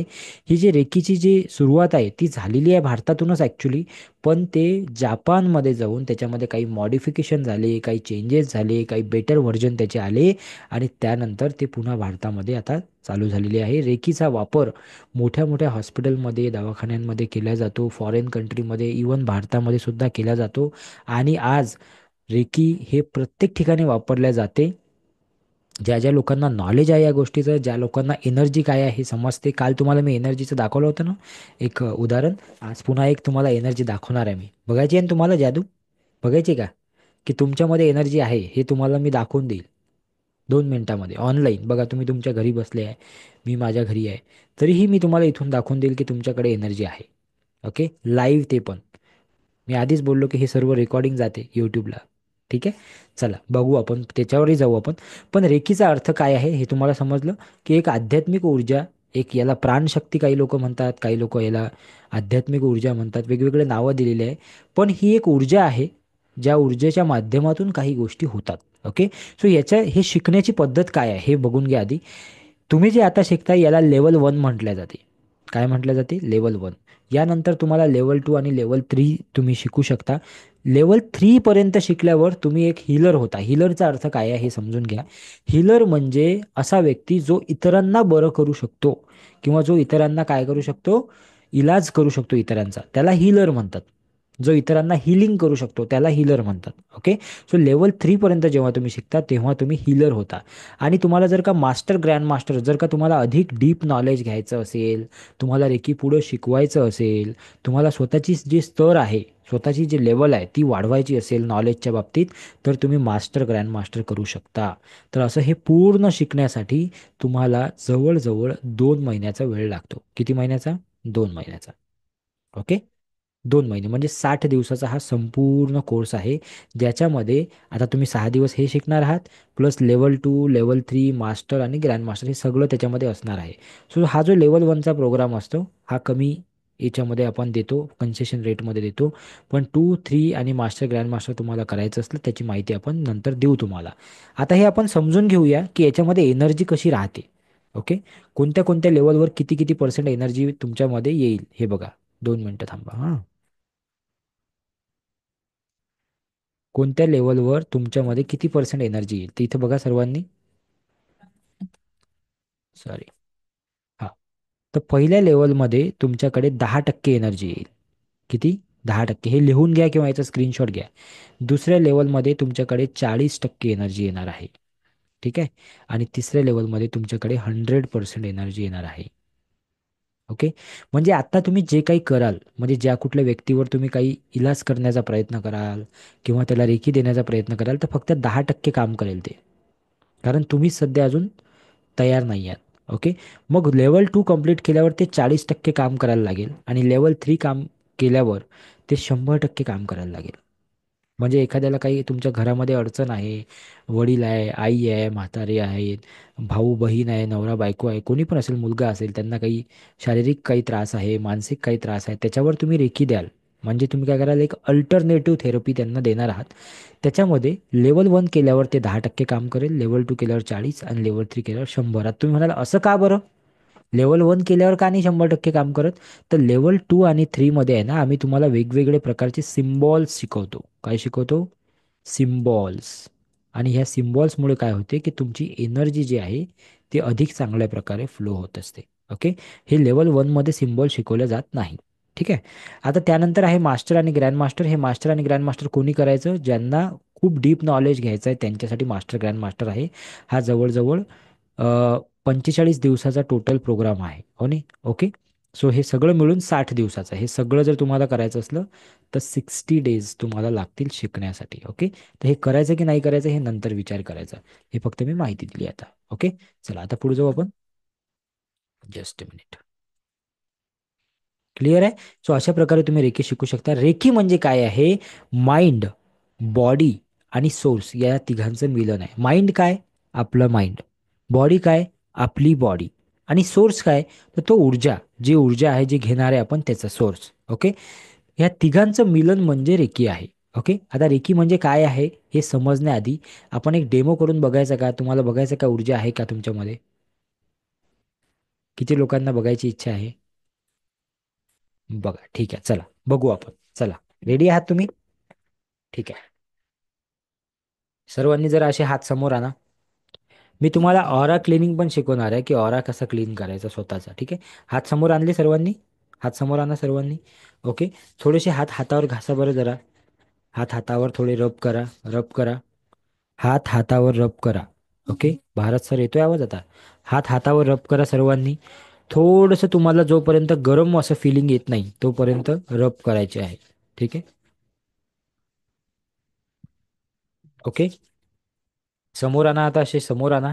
[SPEAKER 1] ही जी रेकीची जी सुरुवात आहे ती झालेली आहे भारतातूनच ॲक्च्युली, पण ते जापानमध्ये जाऊन त्याच्यामध्ये काही मॉडिफिकेशन झाले, काही चेंजेस झाले, काही बेटर व्हर्जन त्याचे आले आणि त्यानंतर ते पुन्हा भारतामध्ये आता चालू झालेली आहे. रेकीचा वापर मोठ्या मोठ्या हॉस्पिटलमध्ये, दवाखान्यांमध्ये केला जातो, फॉरेन कंट्रीमध्ये, इवन भारतामध्ये सुद्धा केला जातो. आणि आज रेकी हे प्रत्येक ठिकाणी वापरल्या जाते. ज्या ज्या लोकांना नॉलेज आहे या गोष्टीचं, ज्या लोकांना एनर्जी काय आहे हे समजते. काल तुम्हाला मी एनर्जीचं दाखवलं होतं ना, एक उदाहरण. आज पुन्हा एक तुम्हाला एनर्जी दाखवणार आहे मी. बघायची आहे ना तुम्हाला जादू, बघायची का, की तुमच्यामध्ये एनर्जी आहे हे तुम्हाला मी दाखवून देईल 2 मिनिटामध्ये ऑनलाईन. बघा, तुम्ही तुमच्या घरी बसले आहे, मी माझ्या घरी आहे, तरीही मी तुम्हाला इथून दाखवून देईल की तुमच्याकडे एनर्जी आहे. ओके, लाईव्ह ते पण. मी आधीच बोललो की हे सर्व रेकॉर्डिंग जाते यूट्यूबला. ठीक आहे. चला बघू आपण, त्याच्यावरही जाऊ आपण. पण रेकीचा अर्थ काय आहे हे तुम्हाला समजलं, की एक आध्यात्मिक ऊर्जा, एक याला प्राणशक्ती काही लोक म्हणतात, काही लोक याला आध्यात्मिक ऊर्जा म्हणतात, वेगवेगळे नावं दिलेली आहे. पण ही एक ऊर्जा आहे, ज्या ऊर्जेच्या माध्यमातून काही गोष्टी होतात. ओके. सो हे शिकण्याची पद्धत काय आहे हे बघून घ्या आधी. तुम्ही जे आता शिकताय याला लेवल 1 म्हटल्या जाते. काय म्हटलं जाते, लेवल 1. यानंतर तुम्हाला लेवल 2 आणि लेवल 3 तुम्ही शिकू शकता. लेवल 3 पर्यंत शिकल्यावर तुम्ही एक हीलर होता. हीलरचा अर्थ काय आहे हे समजून घ्या. हीलर म्हणजे असा व्यक्ती जो इतरांना बरं करू शकतो, किंवा जो इतरांना काय करू शकतो, इलाज करू शकतो इतरांचा, त्याला हीलर म्हणतात. जो इतरांना हिलिंग करू शकतो त्याला हीलर म्हणतात. ओके. सो लेवल 3 पर्यंत जेव्हा तुम्ही शिकता तेव्हा तुम्ही हीलर होता. आणि तुम्हाला जर का मास्टर, ग्रँड मास्टर, जर का तुम्हाला अधिक डीप नॉलेज घ्यायचं असेल, तुम्हाला रेकी पुढं शिकवायचं असेल, तुम्हाला स्वतःची जी स्तर आहे, स्वतःची जी लेवल आहे ती वाढवायची असेल नॉलेजच्या बाबतीत, तर तुम्ही मास्टर, ग्रँड मास्टर करू शकता. तर असं हे पूर्ण शिकण्यासाठी तुम्हाला जवळजवळ 2 महिन्याचा वेळ लागतो. किती महिन्याचा, 2 महिन्याचा. ओके. 2 महिने म्हणजे 60 दिवसाचा हा संपूर्ण कोर्स आहे, ज्याच्यामध्ये आता तुम्ही 6 दिवस हे शिकणार आहात, प्लस लेवल 2, लेवल 3, मास्टर आणि ग्रँड मास्टर हे सगळं त्याच्यामध्ये असणार आहे. सो हा जो लेवल 1चा प्रोग्राम असतो हा कमी याच्यामध्ये आपण देतो, कन्सेशन रेटमध्ये देतो. पण 2, 3 आणि मास्टर ग्रँड मास्टर तुम्हाला करायचं असलं त्याची माहिती आपण नंतर देऊ तुम्हाला. आता हे आपण समजून घेऊया की याच्यामध्ये एनर्जी कशी राहते. ओके, कोणत्या कोणत्या लेवलवर किती किती पर्सेंट एनर्जी तुमच्यामध्ये येईल हे बघा. 2 मिनिटं थांबा हां. कोणत्या लेवलवर तुमच्यामध्ये किती पर्सेंट एनर्जी येईल ते इथे बघा सर्वांनी. सॉरी. हा, तर पहिल्या लेवलमध्ये तुमच्याकडे 10% एनर्जी येईल. किती? 10%. हे लिहून घ्या किंवा याचा स्क्रीनशॉट घ्या. दुसऱ्या लेवलमध्ये तुमच्याकडे 40% एनर्जी येणार आहे. ठीक आहे. आणि तिसऱ्या लेवलमध्ये तुमच्याकडे 100% एनर्जी येणार आहे. ओके. म्हणजे आता तुम्ही जे काही कराल, म्हणजे ज्या कुठल्या व्यक्तीवर तुम्ही काही इलाज करण्याचा प्रयत्न कराल किंवा त्याला रेकी देण्याचा प्रयत्न कराल, तर फक्त 10% काम करेल ते. कारण तुम्ही सध्या अजून तयार नाही आहात. ओके. मग लेवल 2 कंप्लीट केल्यावर ते 40% काम करायला लागेल आणि लेवल 3 काम केल्यावर ते 100% काम करायला लागेल. म्हणजे एखाद्याला काही तुमच्या घरामध्ये अडचण आहे, वडील आहे, आई आहे, म्हातारे आहेत, भाऊ बहीण आहे, नवरा बायको आहे, कोणी पण असेल, मुलगा असेल, त्यांना काही शारीरिक काही त्रास आहे, मानसिक काही त्रास आहे, त्याच्यावर तुम्ही रेकी द्याल. म्हणजे तुम्ही काय कराल, एक अल्टरनेटिव्ह थेरपी त्यांना देणार आहात. त्याच्यामध्ये लेवल 1 केल्यावर ते 10% काम करेल, लेवल 2 केल्यावर 40 आणि लेवल 3 केल्यावर 100. आता तुम्ही म्हणाल असं का बरं? लेवल 1 केल्यावर का नाही 100% काम करत? तर लेवल 2 आणि 3 मध्ये आहे ना, आम्ही तुम्हाला वेगवेगळे प्रकारचे सिम्बॉल्स शिकवतो. काय शिकवतो? सिम्बॉल्स. आणि ह्या सिम्बॉल्समुळे काय होते की तुमची एनर्जी जी आहे ती अधिक चांगल्या प्रकारे फ्लो होत असते. ओके. हे लेवल 1 मध्ये सिम्बॉल शिकवले जात नाही. ठीक आहे. आता त्यानंतर आहे मास्टर आणि ग्रँड मास्टर. हे मास्टर आणि ग्रँड मास्टर कोणी करायचं? ज्यांना खूप डीप नॉलेज घ्यायचं आहे त्यांच्यासाठी मास्टर ग्रँड मास्टर आहे. हा जवळजवळ 45 दिवसाचा टोटल प्रोग्राम आहे, हो नाही? ओके. सो हे सगळं मिळून 60 दिवसाचं. हे सगळं जर तुम्हाला करायचं असलं तर 60 डेज तुम्हाला लागतील शिकण्यासाठी. ओके. तर हे करायचं की नाही करायचं हे नंतर विचार करायचा. हे फक्त मी माहिती दिली आता. ओके. चला आता पुढे जाऊ आपण. Just a minute. क्लिअर आहे? सो अशा प्रकारे तुम्ही रेकी शिकू शकता. रेकी म्हणजे काय आहे? माइंड, बॉडी आणि सोर्स या तिघांचं मिलन आहे. माइंड काय? आपलं माइंड. बॉडी काय? आपली बॉडी. आणि सोर्स काय? तर तो ऊर्जा, जी ऊर्जा आहे जी घेणार आहे आपण त्याचा सोर्स. ओके. या तिघांचं मिलन म्हणजे रेकी आहे. ओके. आता रेकी म्हणजे काय आहे हे समजण्याआधी आपण एक डेमो करून बघायचा का? तुम्हाला बघायचं का ऊर्जा आहे का तुमच्यामध्ये? किती लोकांना बघायची इच्छा आहे? बघा, ठीक आहे, चला बघू आपण. चला, रेडी आहात तुम्ही? ठीक आहे. सर्वांनी जर असे हात समोर आणा. मी तुम्हाला ऑरा क्लिनिंग पण शिकवणार आहे की ऑरा कसा क्लीन करायचा स्वतःचा. ठीक आहे. हात समोर आणले सर्वांनी? हात समोर आणा सर्वांनी. ओके. थोडेसे हात हातावर घासा बरं जरा. हात हातावर थोडे रब करा. रब करा. हात हातावर रब करा. ओके. भारत सर येतोय आवाज आता? हात हातावर रब करा सर्वांनी. थोडंसं तुम्हाला जोपर्यंत गरम असं फिलिंग येत नाही तोपर्यंत रब करायचे आहे. ठीक आहे. ओके. समोर आणा, आता असे समोर आणा.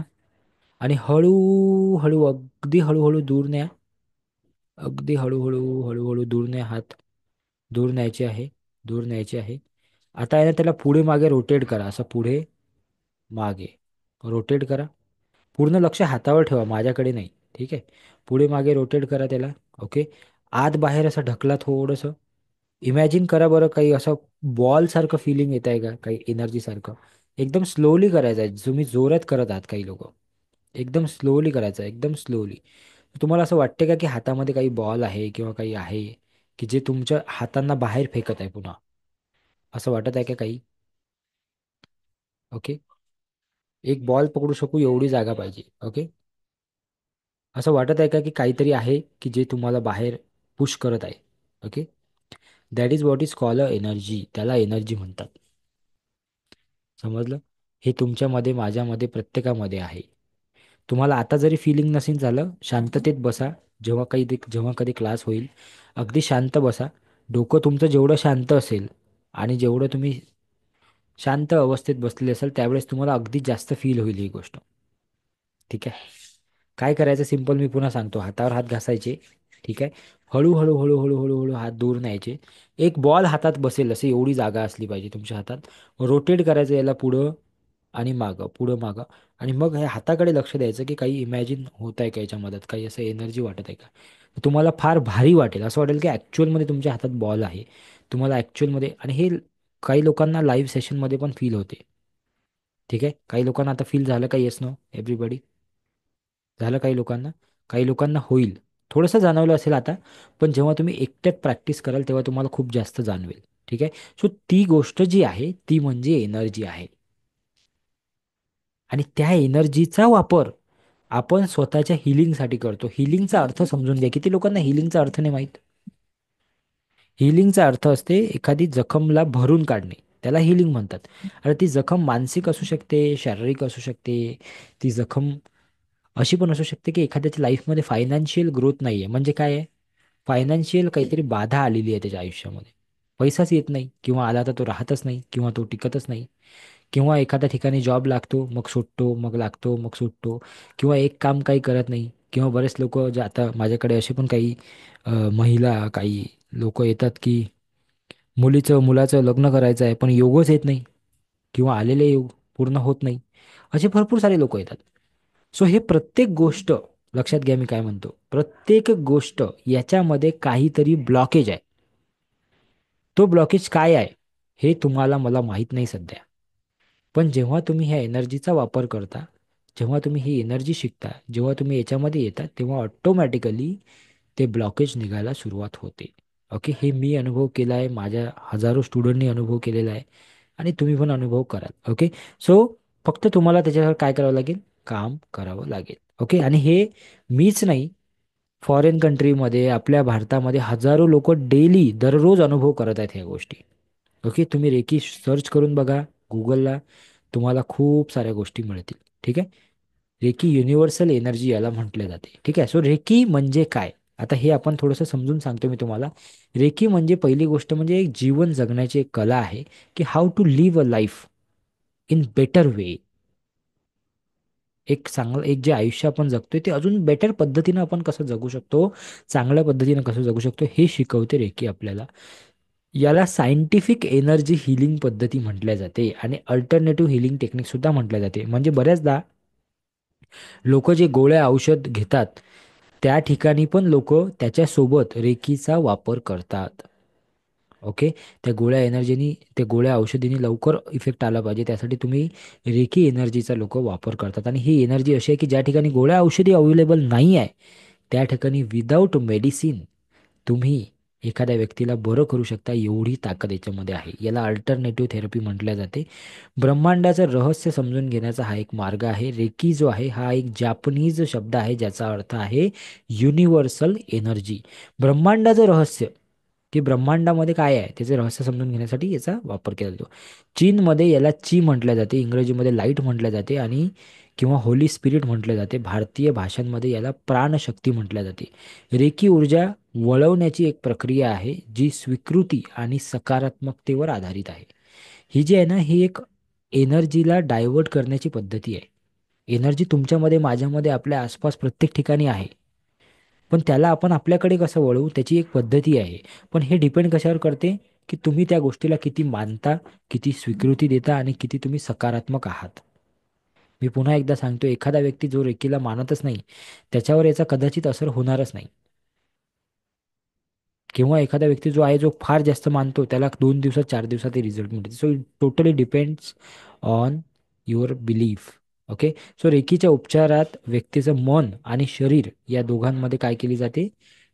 [SPEAKER 1] आणि हळूहळू, अगदी हळूहळू दूर न्या. अगदी हळूहळू हळूहळू दूर न्या हात. दूर न्यायचे आहे. दूर न्यायचे आहे. आता आहे ना त्याला पुढे मागे रोटेट करा. असं पुढे मागे रोटेट करा. पूर्ण लक्ष हातावर ठेवा, माझ्याकडे नाही. ठीक आहे. पुढे मागे रोटेट करा त्याला. ओके. आत बाहेर असं ढकला थोडंसं. इमॅजिन करा बरं, काही असं बॉल सारखं फिलिंग येत आहे का? काही एनर्जी सारखं. एकदम स्लोली करायचं आहे. तुम्ही जोरात करत आहात काही लोक. एकदम स्लोली करायचं आहे, एकदम स्लोली. तुम्हाला असं वाटते का की हातामध्ये काही बॉल आहे किंवा काही आहे की जे तुमच्या हातांना बाहेर फेकत आहे पुन्हा? असं वाटत आहे का काही? ओके. एक बॉल पकडू शकू एवढी जागा पाहिजे. ओके. असं वाटत आहे का की काहीतरी आहे की जे तुम्हाला बाहेर पुश करत आहे? Okay. That is what is call a energy. त्याला एनर्जी म्हणतात. समजलं? हे तुमच्यामध्ये, माझ्यामध्ये, प्रत्येकामध्ये आहे. तुम्हाला आता जरी फिलिंग नसेल झालं, शांततेत बसा. जेव्हा कधी क्लास होईल अगदी शांत बसा. डोकं तुमचं जेवढं शांत असेल आणि जेवढं तुम्ही शांत अवस्थेत बसलेले असाल त्यावेळेस तुम्हाला अगदी जास्त फील होईल ही गोष्ट. ठीक आहे. काय करायचं सिंपल मी पुन्हा सांगतो. हातावर हात घासायचे. ठीक आहे. हळूहळू हळूहळू हळूहळू हात दूर न्यायचे. एक बॉल हातात बसेल असे एवढी जागा असली पाहिजे तुमच्या हातात. रोटेट करायचं याला पुढं आणि मागं, पुढं मागं. आणि मग ह्या हाताकडे लक्ष द्यायचं की काही इमॅजिन होत आहे का याच्या मदत, काही असं एनर्जी वाटत आहे का. तुम्हाला फार भारी वाटेल, असं वाटेल की ॲक्च्युअलमध्ये तुमच्या हातात बॉल आहे. तुम्हाला ॲक्च्युअलमध्ये, आणि हे काही लोकांना लाईव्ह सेशनमध्ये पण फील होते. ठीक आहे. काही लोकांना आता फील झालं का? Yes no everybody? झालं काही लोकांना होईल. थोडंसं जाणवलं असेल आता, पण जेव्हा तुम्ही एकट्यात प्रॅक्टिस कराल तेव्हा तुम्हाला खूप जास्त जाणवेल. ठीक आहे. सो ती गोष्ट जी आहे ती म्हणजे एनर्जी आहे. आणि त्या एनर्जीचा वापर आपण स्वतःच्या हिलिंगसाठी करतो. हिलिंगचा अर्थ समजून घ्या. किती लोकांना हिलिंगचा अर्थ नाही माहीत? हिलिंगचा अर्थ असते एखादी जखमला भरून काढणे. त्याला हिलिंग म्हणतात. आता ती जखम मानसिक असू शकते, शारीरिक असू शकते. ती जखम अशी पण असू शकते की एखाद्याच्या लाईफमध्ये फायनान्शियल ग्रोथ नाही आहे. म्हणजे काय आहे? फायनान्शियल काहीतरी बाधा आलेली आहे त्याच्या आयुष्यामध्ये. पैसाच येत नाही, किंवा आला तर तो राहतच नाही, किंवा तो टिकतच नाही. किंवा एखाद्या ठिकाणी जॉब लागतो, मग सुटतो, मग लागतो, मग सुटतो. किंवा एक काम काही करत नाही. किंवा बरेच लोक जे आता माझ्याकडे असे पण काही महिला, काही लोक येतात की मुलाचं लग्न करायचं आहे पण योगच येत नाही, किंवा आलेले योग पूर्ण होत नाही. असे भरपूर सारे लोक येतात. सो हे प्रत्येक गोष्ट लक्षात घ्या, मी काय म्हणतो, प्रत्येक गोष्ट याच्यामध्ये काहीतरी ब्लॉकेज आहे. तो ब्लॉकेज काय आहे हे तुम्हाला मला माहीत नाही सध्या. पण जेव्हा तुम्ही ह्या एनर्जीचा वापर करता, जेव्हा तुम्ही ही एनर्जी शिकता, जेव्हा तुम्ही याच्यामध्ये येता, तेव्हा ऑटोमॅटिकली ते ब्लॉकेज निघायला सुरुवात होते. ओके. हे मी अनुभव केला आहे, माझ्या हजारो स्टुडंटनी अनुभव केलेला आहे, आणि तुम्ही पण अनुभव कराल. ओके. सो फक्त तुम्हाला त्याच्यावर काय करावं लागेल? काम करावं लागेल. ओके. आणि हे मीच नाही, फॉरेन कंट्रीमध्ये, आपल्या भारतामध्ये हजारो लोक डेली, दररोज अनुभव करत आहेत ह्या गोष्टी. ओके. तुम्ही रेकी सर्च करून बघा गुगलला, तुम्हाला खूप साऱ्या गोष्टी मिळतील. ठीक आहे. रेकी युनिव्हर्सल एनर्जी याला म्हटले जाते. ठीक आहे. सो रेकी म्हणजे काय? आता हे आपण थोडंसं समजून सांगतो मी तुम्हाला. रेकी म्हणजे पहिली गोष्ट म्हणजे एक जीवन जगण्याची एक कला आहे, की how to live a life in better way. एक चांगलं, एक जे आयुष्य आपण जगतोय ते अजून बेटर पद्धतीनं आपण कसं जगू शकतो, चांगल्या पद्धतीनं कसं जगू शकतो, हे शिकवते रेकी आपल्याला. याला सायंटिफिक एनर्जी हिलिंग पद्धती म्हटल्या जाते, आणि अल्टरनेटिव्ह हिलिंग टेक्निक सुद्धा म्हटल्या जाते. म्हणजे बऱ्याचदा लोक जे गोळ्या औषध घेतात, त्या ठिकाणी पण लोक त्याच्यासोबत रेकीचा वापर करतात. ओके. त्या गोळ्या एनर्जीनी, त्या गोळ्या औषधीने लवकर इफेक्ट आला पाहिजे, त्यासाठी तुम्ही रेकी एनर्जीचा लोक वापर करतात. आणि ही एनर्जी अशी आहे की ज्या ठिकाणी गोळ्या औषधी अवेलेबल नाही आहे, त्या ठिकाणी विदाऊट मेडिसिन तुम्ही एखाद्या व्यक्तीला बरं करू शकता, एवढी ताकद याच्यामध्ये आहे. याला अल्टरनेटिव्ह थेरपी म्हटल्या जाते. ब्रह्मांडाचं रहस्य समजून घेण्याचा हा एक मार्ग आहे. रेकी जो आहे हा एक जापनीज शब्द आहे, ज्याचा अर्थ आहे युनिव्हर्सल एनर्जी. ब्रह्मांडाचं रहस्य, की ब्रह्मांडामध्ये काय आहे त्याचे रहस्य समजून घेण्यासाठी याचा वापर केला जातो. चीनमध्ये याला ची म्हटल्या जाते, इंग्रजीमध्ये लाईट म्हटल्या जाते, आणि किंवा होली स्पिरिट म्हटले जाते. भारतीय भाषांमध्ये याला प्राणशक्ती म्हटल्या जाते. रेकी ऊर्जा वळवण्याची एक प्रक्रिया आहे, जी स्वीकृती आणि सकारात्मकतेवर आधारित आहे. ही जी आहे ना, ही एक एनर्जीला डायव्हर्ट करण्याची पद्धती आहे. एनर्जी तुमच्यामध्ये, माझ्यामध्ये, आपल्या आसपास प्रत्येक ठिकाणी आहे. पण त्याला आपण आपल्याकडे कसं वळवू, त्याची एक पद्धती आहे. पण हे डिपेंड कशावर करते, की तुम्ही त्या गोष्टीला किती मानता, किती स्वीकृती देता, आणि किती तुम्ही सकारात्मक आहात. मी पुन्हा एकदा सांगतो, एखादा व्यक्ती जो रेकीला मानतच नाही, त्याच्यावर याचा कदाचित असर होणारच नाही. किंवा एखादा व्यक्ती जो आहे, जो फार जास्त मानतो, त्याला 2 दिवसात, 4 दिवसात ते रिझल्ट मिळते. So it totally depends on your belief. Okay. So रेकीच्या उपचारात व्यक्तीचं मन आणि शरीर या दोघांमध्ये काय केली जाते,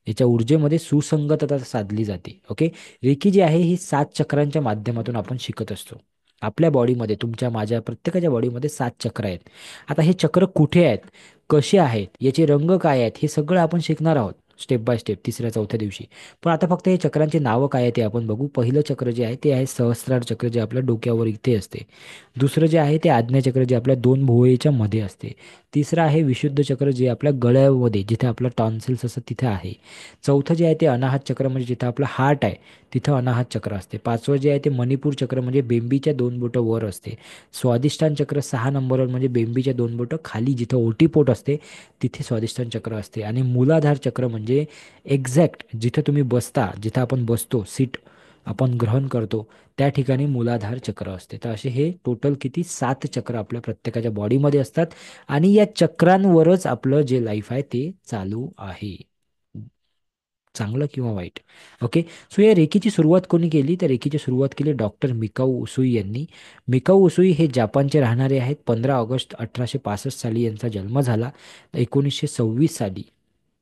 [SPEAKER 1] याच्या ऊर्जेमध्ये सुसंगतता साधली जाते. ओके. रेकी जी आहे ही 7 चक्रांच्या माध्यमातून आपण शिकत असतो. आपल्या बॉडीमध्ये, तुमच्या, माझ्या, प्रत्येकाच्या बॉडीमध्ये 7 चक्र आहेत. आता हे चक्र कुठे आहेत, कसे आहेत, याचे रंग काय आहेत, हे सगळं आपण शिकणार आहोत स्टेप बाय स्टेप, तिसऱ्या चौथ्या दिवशी. पण आता फक्त हे चक्रांची नावं काय आहे ते आपण बघू. पहिलं चक्र जे आहे ते आहे सहस्त्रार चक्र, जे आपल्या डोक्यावर इथे असते. दुसरं जे आहे ते आज्ञाचक्र, जे आपल्या दोन भुवयाच्या मध्ये असते. तिसरं आहे विशुद्ध चक्र, जे आपल्या गळ्यामध्ये, जिथे आपलं टॉन्सिल्स असतं तिथे आहे. चौथं जे आहे ते अनाहत चक्र, म्हणजे जिथं आपलं हार्ट आहे तिथं अनाहत चक्र असते. पाचवं जे आहे ते मणिपूर चक्र, म्हणजे बेंबीच्या 2 बोटं वर असते. स्वादिष्टान चक्र 6 नंबरवर, म्हणजे बेंबीच्या 2 बोटं खाली, जिथं ओटीपोट असते तिथे स्वादिष्टान चक्र असते. आणि मूलाधार चक्र म्हणजे म्हणजे एक्झॅक्ट जिथं तुम्ही बसता, जिथं आपण बसतो, सीट आपण ग्रहण करतो, त्या ठिकाणी मूलाधार चक्र असते. तर असे हे टोटल किती 7 चक्र आपल्या प्रत्येकाच्या बॉडीमध्ये असतात आणि या चक्रांवरच आपलं जे लाईफ आहे ते चालू आहे, चांगलं किंवा वाईट. ओके. सो या रेकीची सुरुवात कोणी केली? तर रेकीची सुरुवात केली डॉक्टर मिकाऊ उसुई यांनी. मिकाऊ उसुई हे जपानचे राहणारे आहेत. 15 ऑगस्ट 1865 साली यांचा जन्म झाला. 1926 साली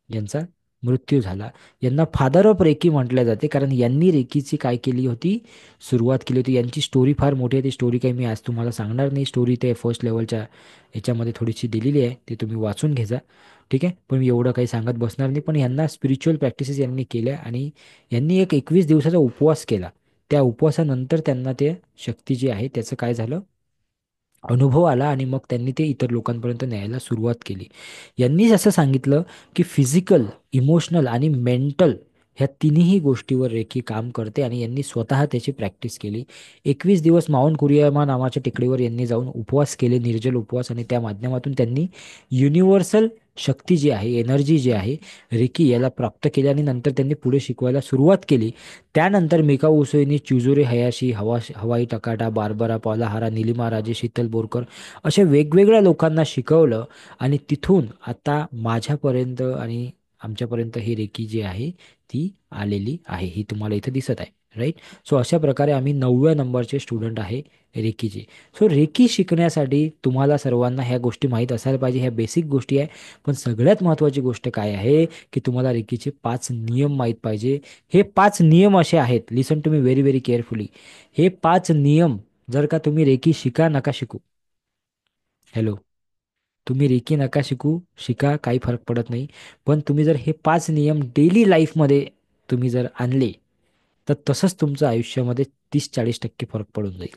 [SPEAKER 1] यांचा मृत्यू झाला. यांना फादर ऑफ रेकी म्हटलं जाते, कारण यांनी रेकीची काय केली होती, सुरुवात केली होती. यांची स्टोरी फार मोठी आहे. ती स्टोरी काही मी आज तुम्हाला सांगणार नाही. स्टोरी ते फर्स्ट लेवलच्या याच्यामध्ये थोडीशी दिलेली आहे, ती तुम्ही वाचून घ्या. ठीक आहे. पण मी एवढं काही सांगत बसणार नाही. पण यांना स्पिरिच्युअल प्रॅक्टिसेस यांनी केल्या आणि यांनी एक 21 दिवसाचा उपवास केला. त्या उपवासानंतर त्यांना ते शक्ती जी आहे त्याचं काय झालं, अनुभव आला आणि मग त्यांनी ते इतर लोकांपर्यंत न्यायला सुरुवात केली. यांनीच असं सांगितलं की फिजिकल, इमोशनल आणि मेंटल ह्या तिन्ही गोष्टीवर रेकी काम करते आणि यांनी स्वतः त्याची प्रॅक्टिस केली. 21 दिवस माउंट कुरियामा नावाच्या टेकडीवर यांनी जाऊन उपवास केले, निर्जल उपवास, आणि त्या माध्यमातून त्यांनी युनिव्हर्सल शक्ती जी आहे, एनर्जी जी आहे, रेकी याला प्राप्त केली आणि नंतर त्यांनी पुढे शिकवायला सुरुवात केली. त्यानंतर मिकाऊ उसोईनी चिजुरे हयाशी, हवाई टकाटा, बार्बरा पॉलाहारा, निलिमा राजे, शीतल बोरकर अशा वेगवेगळ्या लोकांना शिकवलं आणि तिथून आता माझ्यापर्यंत आणि आमच्यापर्यंत ही रेकी जी आहे ती आलेली आहे. ही तुम्हाला इथं दिसत आहे, राईट. सो अशा प्रकारे आम्ही 9व्या नंबरचे स्टुडंट आहे रेकीचे. सो रेकी शिकण्यासाठी तुम्हाला सर्वांना ह्या गोष्टी माहीत असायला पाहिजे. ह्या बेसिक गोष्टी आहे. पण सगळ्यात महत्त्वाची गोष्ट काय आहे की तुम्हाला रेकीचे 5 नियम माहीत पाहिजे. हे 5 नियम असे आहेत, listen to me very very carefully. हे 5 नियम जर का तुम्ही रेकी शिका नका शिकू, हॅलो, तुम्ही रेकी नका शिकू, शिका, काही फरक पडत नाही. पण तुम्ही जर हे 5 नियम डेली लाईफमध्ये तुम्ही जर आणले तर तसंच तुमचं आयुष्यामध्ये 30-40% फरक पडून जाईल.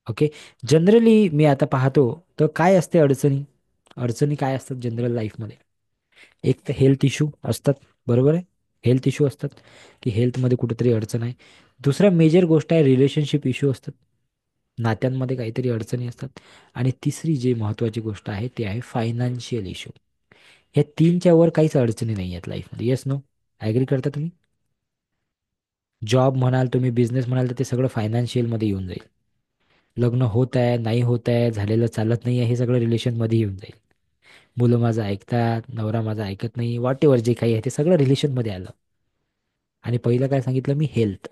[SPEAKER 1] ओके. जनरली मी आता पाहतो तर काय असते अडचणी, अडचणी काय असतात जनरल लाईफमध्ये. एक तर हेल्थ इश्यू असतात, बरोबर आहे. हेल्थ इश्यू असतात की हेल्थमध्ये कुठेतरी अडचण आहे. दुसरा मेजर गोष्ट आहे रिलेशनशिप इश्यू असतात, नात्यांमध्ये काहीतरी अडचणी असतात. आणि तिसरी जी महत्त्वाची गोष्ट आहे ती आहे फायनान्शियल इश्यू. ह्या तीनच्या वर काहीच अडचणी नाही आहेत लाईफमध्ये. येस नो, ॲग्री करता तुम्ही? जॉब म्हणाल तुम्ही, बिझनेस म्हणाल, तर ते सगळं फायनान्शियलमध्ये येऊन जाईल. लग्न होत आहे, नाही होत आहे, झालेलं चालत नाही आहे, हे सगळं रिलेशनमध्ये येऊन जाईल. मुलं माझं ऐकतात, नवरा माझा ऐकत नाही, वॉट एव्हर जे काही आहे ते सगळं रिलेशनमध्ये आलं. आणि पहिलं काय सांगितलं मी, हेल्थ.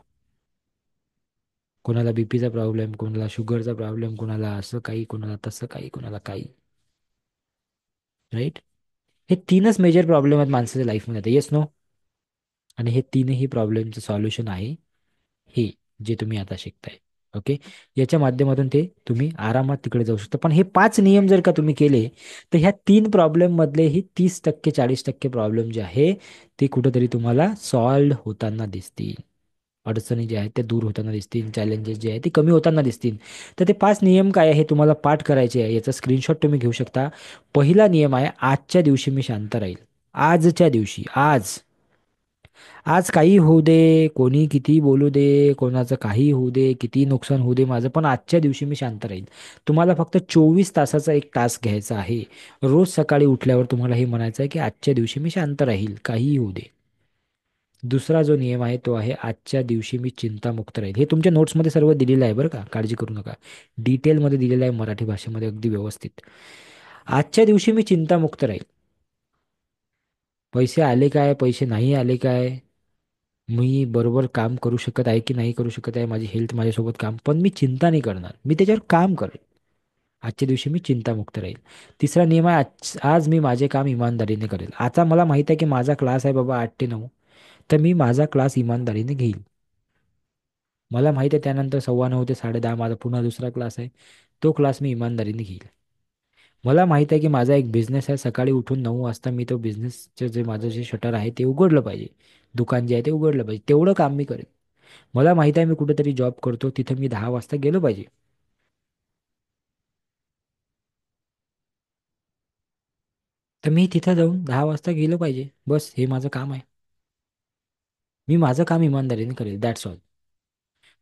[SPEAKER 1] कोणाला बीपीचा प्रॉब्लेम, कोणाला शुगरचा प्रॉब्लेम, कोणाला असं काही, कोणाला तसं काही, कोणाला काही, राईट. हे तीनच मेजर प्रॉब्लेम आहेत माणसाच्या लाईफमध्ये, येस नो. आणि हे तीनही प्रॉब्लेमचं सॉल्युशन आहे हे जे तुम्ही आता शिकताय. ओके. याच्या माध्यमातून ते तुम्ही आरामात तिकडे जाऊ शकता. पण हे 5 नियम जर का तुम्ही केले तर ह्या 3 प्रॉब्लेम मधले ही 30% 40% प्रॉब्लेम जे आहे ते कुठेतरी तुम्हाला सॉल्व्ह होताना दिसतील. अडचणी ज्या आहेत त्या दूर होताना दिसतील, चॅलेंजेस जे आहेत ते कमी होताना दिसतील. तर ते 5 नियम काय आहे हे तुम्हाला पाठ करायचे आहे. याचा स्क्रीनशॉट तुम्ही घेऊ शकता. पहिला नियम आहे, आजच्या दिवशी मी शांत राहील. आजच्या दिवशी, आज, आज काही होऊ दे, कोणी किती बोलू दे, कोणाचं काही होऊ दे, किती नुकसान होऊ दे माझं, पण आजच्या दिवशी मी शांत राहील. तुम्हाला फक्त 24 तासाचा एक टास्क घ्यायचा आहे. रोज सकाळी उठल्यावर तुम्हाला हे म्हणायचं आहे की आजच्या दिवशी मी शांत राहील, काहीही होऊ दे. दुसरा जो नियम आहे तो आहे, आजच्या दिवशी मी चिंतामुक्त राहील. हे तुमच्या नोट्समध्ये सर्व दिलेलं आहे बरं का, काळजी करू नका. डिटेलमध्ये दिलेलं आहे मराठी भाषेमध्ये, अगदी व्यवस्थित. आजच्या दिवशी मी चिंतामुक्त राहील. पैसे आले काय, पैसे नाही आले काय, मी बरोबर काम करू शकत आहे की नाही करू शकत आहे, माझी हेल्थ माझ्यासोबत काम, पण मी चिंता नाही करणार, मी त्याच्यावर काम करेन. आजच्या दिवशी मी चिंतामुक्त राहील. तिसरा नियम आहे, आज मी माझे काम इमानदारीने करेल. आता मला माहित आहे की माझा क्लास आहे बाबा 8 ते 9, तर मी माझा क्लास इमानदारीने घेईल. मला माहित आहे त्यानंतर 9:15 ते 10:30 माझा पुन्हा दुसरा क्लास आहे, तो क्लास मी इमानदारीने घेईल. मला माहित आहे की माझा एक बिझनेस आहे, सकाळी उठून 9 वाजता मी तो बिझनेसचं जे माझं जे शटर आहे ते उघडलं पाहिजे, दुकान जे आहे ते उघडलं पाहिजे, तेवढं काम मी करेन. मला माहित आहे मी कुठेतरी जॉब करतो, तिथं मी 10 वाजता गेलो पाहिजे, तर मी तिथं जाऊन 10 वाजता गेलो पाहिजे. बस हे माझं काम आहे. मी माझं काम इमानदारीने करेल, दॅट्स ऑल.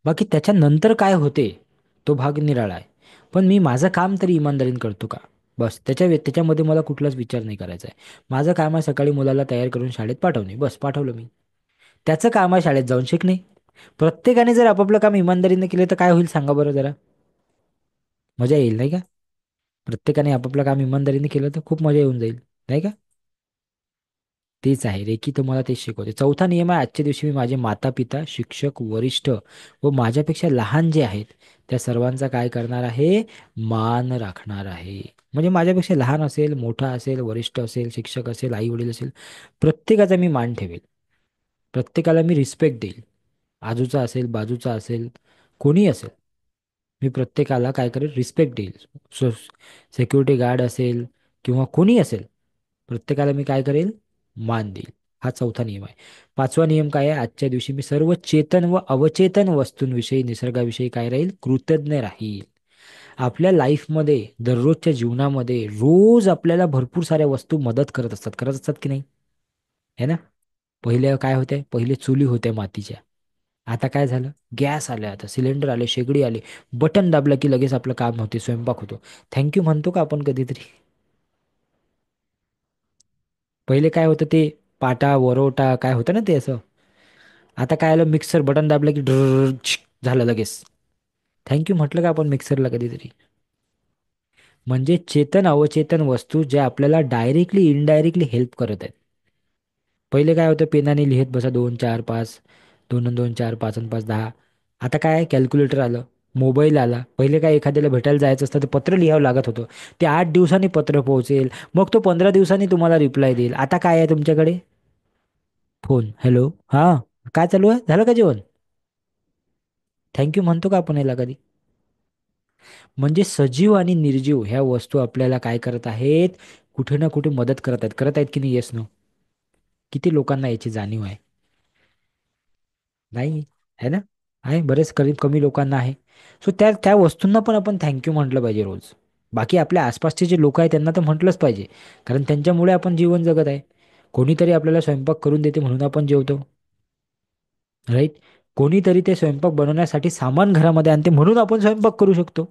[SPEAKER 1] बाकी त्याच्यानंतर काय होते तो भाग निराळा आहे. पण मी माझं काम तरी इमानदारीने करतो का? बस त्याच्यामध्ये मला कुठलाच विचार नाही करायचा आहे. माझं काम आहे सकाळी मुलाला तयार करून शाळेत पाठवणे, बस पाठवलं मी. त्याचं काम आहे शाळेत जाऊन शिकणे. प्रत्येकाने जर आपापलं काम इमानदारीने केले तर काय होईल सांगा बरं जरा. मजा येईल नाही का? प्रत्येकाने आपापलं काम इमानदारीने केलं तर खूप मजा येऊन जाईल, नाही का? तेच आहे रेकी तुम्हाला तेच शिकवते. चौथा नियम आहे, आजच्या दिवशी मी माझे माता पिता, शिक्षक, वरिष्ठ व माझ्यापेक्षा लहान जे आहेत त्या सर्वांचा काय करणार आहे? मान राखणार आहे. म्हणजे माझ्यापेक्षा लहान असेल, मोठा असेल, वरिष्ठ असेल, शिक्षक असेल, आई वडील असेल, प्रत्येकाचा मी मान ठेवेल. प्रत्येकाला मी रिस्पेक्ट देईल. आजूचा असेल, बाजूचा असेल, कोणी असेल, मी प्रत्येकाला काय करेल? रिस्पेक्ट देईल. सो सिक्युरिटी गार्ड असेल किंवा कोणी असेल, प्रत्येकाला मी काय करेल? मान देईल. हा चौथा नियम आहे. पाचवा नियम काय आहे? आजच्या दिवशी मी सर्व चेतन व अवचेतन वस्तूंविषयी, निसर्गाविषयी काय राहील? कृतज्ञ राहील. आपल्या लाईफमध्ये, दररोजच्या जीवनामध्ये रोज आपल्याला भरपूर साऱ्या वस्तू मदत करत असतात की नाही? है ना? पहिले काय होते? पहिले चुली होत्या मातीच्या. आता काय झालं? गॅस आले, आता सिलेंडर आले, शेगडी आले. बटन दाबलं की लगेच आपलं काम होते, स्वयंपाक होतो. थँक्यू म्हणतो का आपण कधीतरी? पहिले काय होतं ते पाटा वरोटा काय होतं ना ते असं. आता काय आलं? मिक्सर, बटन दाबलं की ड्रर झालं लगेच. थँक्यू म्हटलं का आपण मिक्सरला कधीतरी? म्हणजे चेतन अवचेतन वस्तू ज्या आपल्याला डायरेक्टली इनडायरेक्टली हेल्प करत आहेत. पहिले काय होतं? पेनाने लिहित बसा, 2 4 5, 2 2 4 5 5 10. आता काय? कॅल्क्युलेटर आलं, मोबाईल आला. पहिले काय एखाद्याला भेटायला जायचं असतं तर पत्र लिहावं लागत होतं. ते 8 दिवसांनी पत्र पोहोचेल, मग तो 15 दिवसांनी तुम्हाला रिप्लाय देईल. आता काय आहे तुमच्याकडे? फोन. हॅलो, हां, काय चालू आहे? झालं का जेवण? थँक्यू म्हणतो का आपण याला कधी? म्हणजे सजीव आणि निर्जीव ह्या वस्तू आपल्याला काय करत आहेत? कुठे ना कुठे मदत करत आहेत की नाही? Yes no? किती लोकांना याची जाणीव आहे? नाही आहे ना? आहे, बरेच कमी कमी लोकांना आहे. सो त्या त्या वस्तूंना पण आपण थँक्यू म्हटलं पाहिजे रोज. बाकी आपल्या आसपासचे जे लोक आहेत त्यांना तर म्हटलंच पाहिजे, कारण त्यांच्यामुळे आपण जीवन जगत आहे. कोणीतरी आपल्याला स्वयंपाक करून देते म्हणून आपण जेवतो, राईट? कोणीतरी ते स्वयंपाक बनवण्यासाठी सामान घरामध्ये आणते म्हणून आपण स्वयंपाक करू शकतो,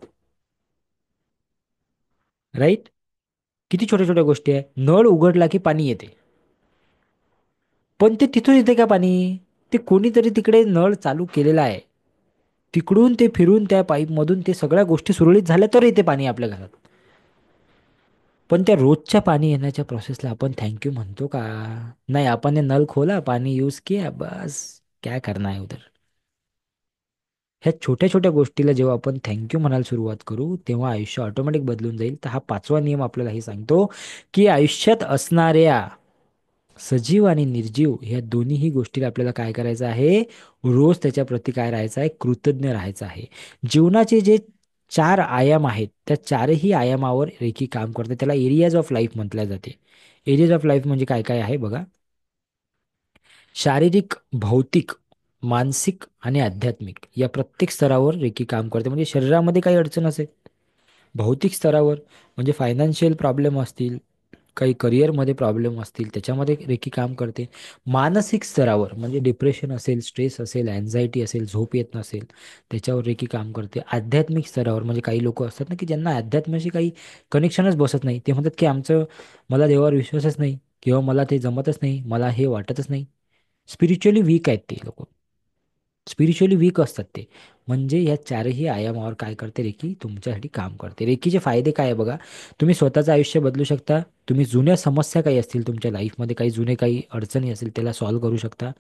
[SPEAKER 1] राईट? किती छोट्या छोट्या गोष्टी आहे. नळ उघडला की पाणी येते, पण ते तिथून येते का पाणी? ते कोणीतरी तिकडे नळ चालू केलेला आहे, तिकडून ते फिरून त्या पाईपमधून ते सगळ्या गोष्टी सुरळीत झाल्या तर येते पाणी आपल्या घरात. पण त्या रोजच्या पाणी येण्याच्या प्रोसेसला आपण थँक्यू म्हणतो का? नाही, आपण ने नल खोला, पाणी यूज किया, बस. क्या करना है उधर? ह्या छोट्या छोट्या गोष्टीला जेव्हा आपण थँक्यू म्हणायला सुरुवात करू तेव्हा आयुष्य ऑटोमॅटिक बदलून जाईल. तर हा पाचवा नियम आपल्याला हे सांगतो की आयुष्यात असणाऱ्या सजीव आणि निर्जीव ह्या दोन्हीही गोष्टीला आपल्याला काय करायचं आहे? रोज त्याच्या प्रती काय राहायचं आहे? कृतज्ञ राहायचं आहे. जीवनाचे जे 4 आयाम आहेत त्या चारही आयामावर रेकी काम करते. त्याला एरियाज ऑफ लाईफ म्हटल्या जाते. एरियाज ऑफ लाईफ म्हणजे काय काय आहे बघा. शारीरिक, भौतिक, मानसिक आणि आध्यात्मिक या प्रत्येक स्तरावर रेकी काम करते. म्हणजे शरीरामध्ये काही अडचण असेल, भौतिक स्तरावर म्हणजे फायनान्शियल प्रॉब्लेम असतील, काही करिअरमध्ये प्रॉब्लेम असतील, त्याच्यामध्ये रेकी काम करते. मानसिक स्तरावर म्हणजे डिप्रेशन असेल, स्ट्रेस असेल, अँझायटी असेल, झोप येत नसेल, त्याच्यावर रेकी काम करते. आध्यात्मिक स्तरावर म्हणजे काही लोक असतात ना की ज्यांना अध्यात्माशी काही कनेक्शनच बसत नाही. ते म्हणतात की मला देवावर विश्वासच नाही, किंवा मला ते जमतच नाही, मला हे वाटतच नाही. स्पिरिच्युअली वीक आहेत ते लोक, स्पिरिच्युअली वीक असतात ते. म्हणजे या चारही आयामावर काय करते रेकी? तुमच्यासाठी काम करते. रेकीचे फायदे काय आहे बघा. तुम्ही स्वतःचं आयुष्य बदलू शकता. तुम्ही जुन्या समस्या काही असतील तुमच्या लाईफमध्ये, काही जुने काही अडचणी असतील त्याला सॉल्व्ह करू शकता.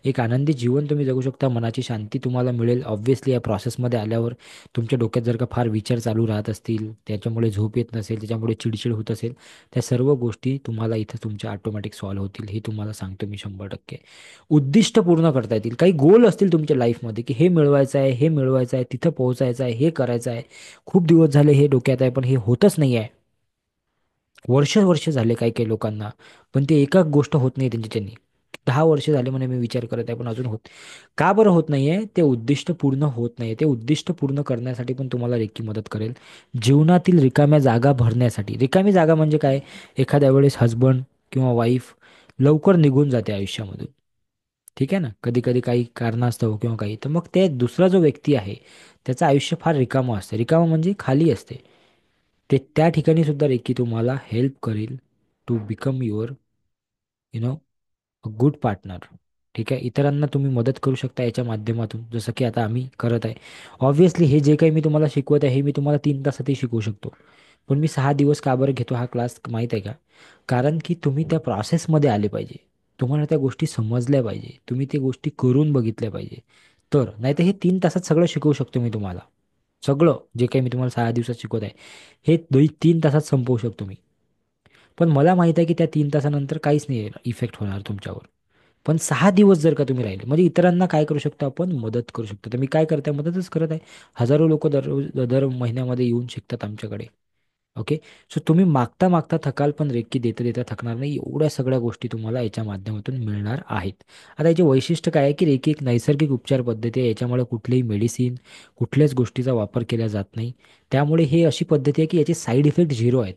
[SPEAKER 1] एक आनंदी जीवन तुम्ही जगू शकता. मनाची शांती तुम्हाला मिळेल. ऑब्व्हियसली या प्रोसेसमध्ये आल्यावर तुमच्या डोक्यात जर का फार विचार चालू राहत असतील, त्याच्यामुळे झोप येत नसेल, त्याच्यामुळे चिडचिड होत असेल, त्या सर्व गोष्टी तुम्हाला इथं तुमच्या ऑटोमॅटिक सॉल्व्ह होतील. हे तुम्हाला सांगतो मी 100%. उद्दिष्ट पूर्ण करता येतील. काही गोल असतील तुमच्या लाईफमध्ये की हे मिळवायचं आहे, हे मिळवायचं आहे, तिथं पोहोचायचं आहे, हे करायचं आहे, खूप दिवस झाले हे डोक्यात आहे पण हे होतच नाही आहे, वर्ष वर्ष झाले काही काही लोकांना, पण ते एका गोष्ट होत नाही त्यांनी 10 वर्ष झाले म्हणे मी विचार करत आहे पण अजून होत. का बरं होत नाहीये? ते उद्दिष्ट पूर्ण होत नाहीये. ते उद्दिष्ट पूर्ण करण्यासाठी पण तुम्हाला रेकी मदत करेल. जीवनातील रिकाम्या जागा भरण्यासाठी. रिकामी जागा म्हणजे काय? एखाद्या वेळेस हस्बंड किंवा वाईफ लवकर निघून जाते आयुष्यामधून, ठीक आहे ना, कधी कधी काही कारणास्तव किंवा काही, तर मग ते दुसरा जो व्यक्ती आहे त्याचं आयुष्य फार रिकामं असते. रिकामं म्हणजे खाली असते. ते त्या ठिकाणी सुद्धा रेकी तुम्हाला हेल्प करेल to become your you know a good partner. ठीक आहे, इतरांना तुम्ही मदत करू शकता याच्या माध्यमातून, जसं की आता आम्ही करत आहे. ऑब्व्हियसली हे जे काही मी तुम्हाला शिकवत आहे हे मी तुम्हाला 3 तासातही शिकवू शकतो, पण मी 6 दिवस का बरं घेतो हा क्लास माहीत आहे का? कारण की तुम्ही त्या प्रोसेसमध्ये आले पाहिजे, तुम्हाला त्या गोष्टी समजल्या पाहिजे, तुम्ही ते गोष्टी करून बघितल्या पाहिजे. तर नाही तर हे 3 तासात सगळं शिकवू शकतो मी तुम्हाला. सगळं जे काही मी तुम्हाला 6 दिवसात शिकवत आहे हे 3 तासात संपवू शकतो मी. पण मला माहित आहे की त्या 3 तासानंतर काहीच नाही इफेक्ट होणार तुमच्यावर. पण 6 दिवस जर का तुम्ही राहिले, म्हणजे इतरांना काय करू शकतो आपण, मदत करू शकतो. तर मी काय करते, मदतच करत आहे. हजारो लोक दर महिन्यामध्ये येऊन शिकतात आमच्याकडे. ओके. सो तुम्ही मागता मागता थकाल, पण रेकी देता देता थकणार नाही. एवढ्या सगळ्या गोष्टी तुम्हाला याच्या माध्यमातून मिळणार आहेत. आता याचे वैशिष्ट्य काय आहे की रेकी एक नैसर्गिक उपचार पद्धती आहे. याच्यामुळे कुठलीही मेडिसिन, कुठल्याच गोष्टीचा वापर केला जात नाही. त्यामुळे हे अशी पद्धती आहे की याचे साईड इफेक्ट झिरो आहेत.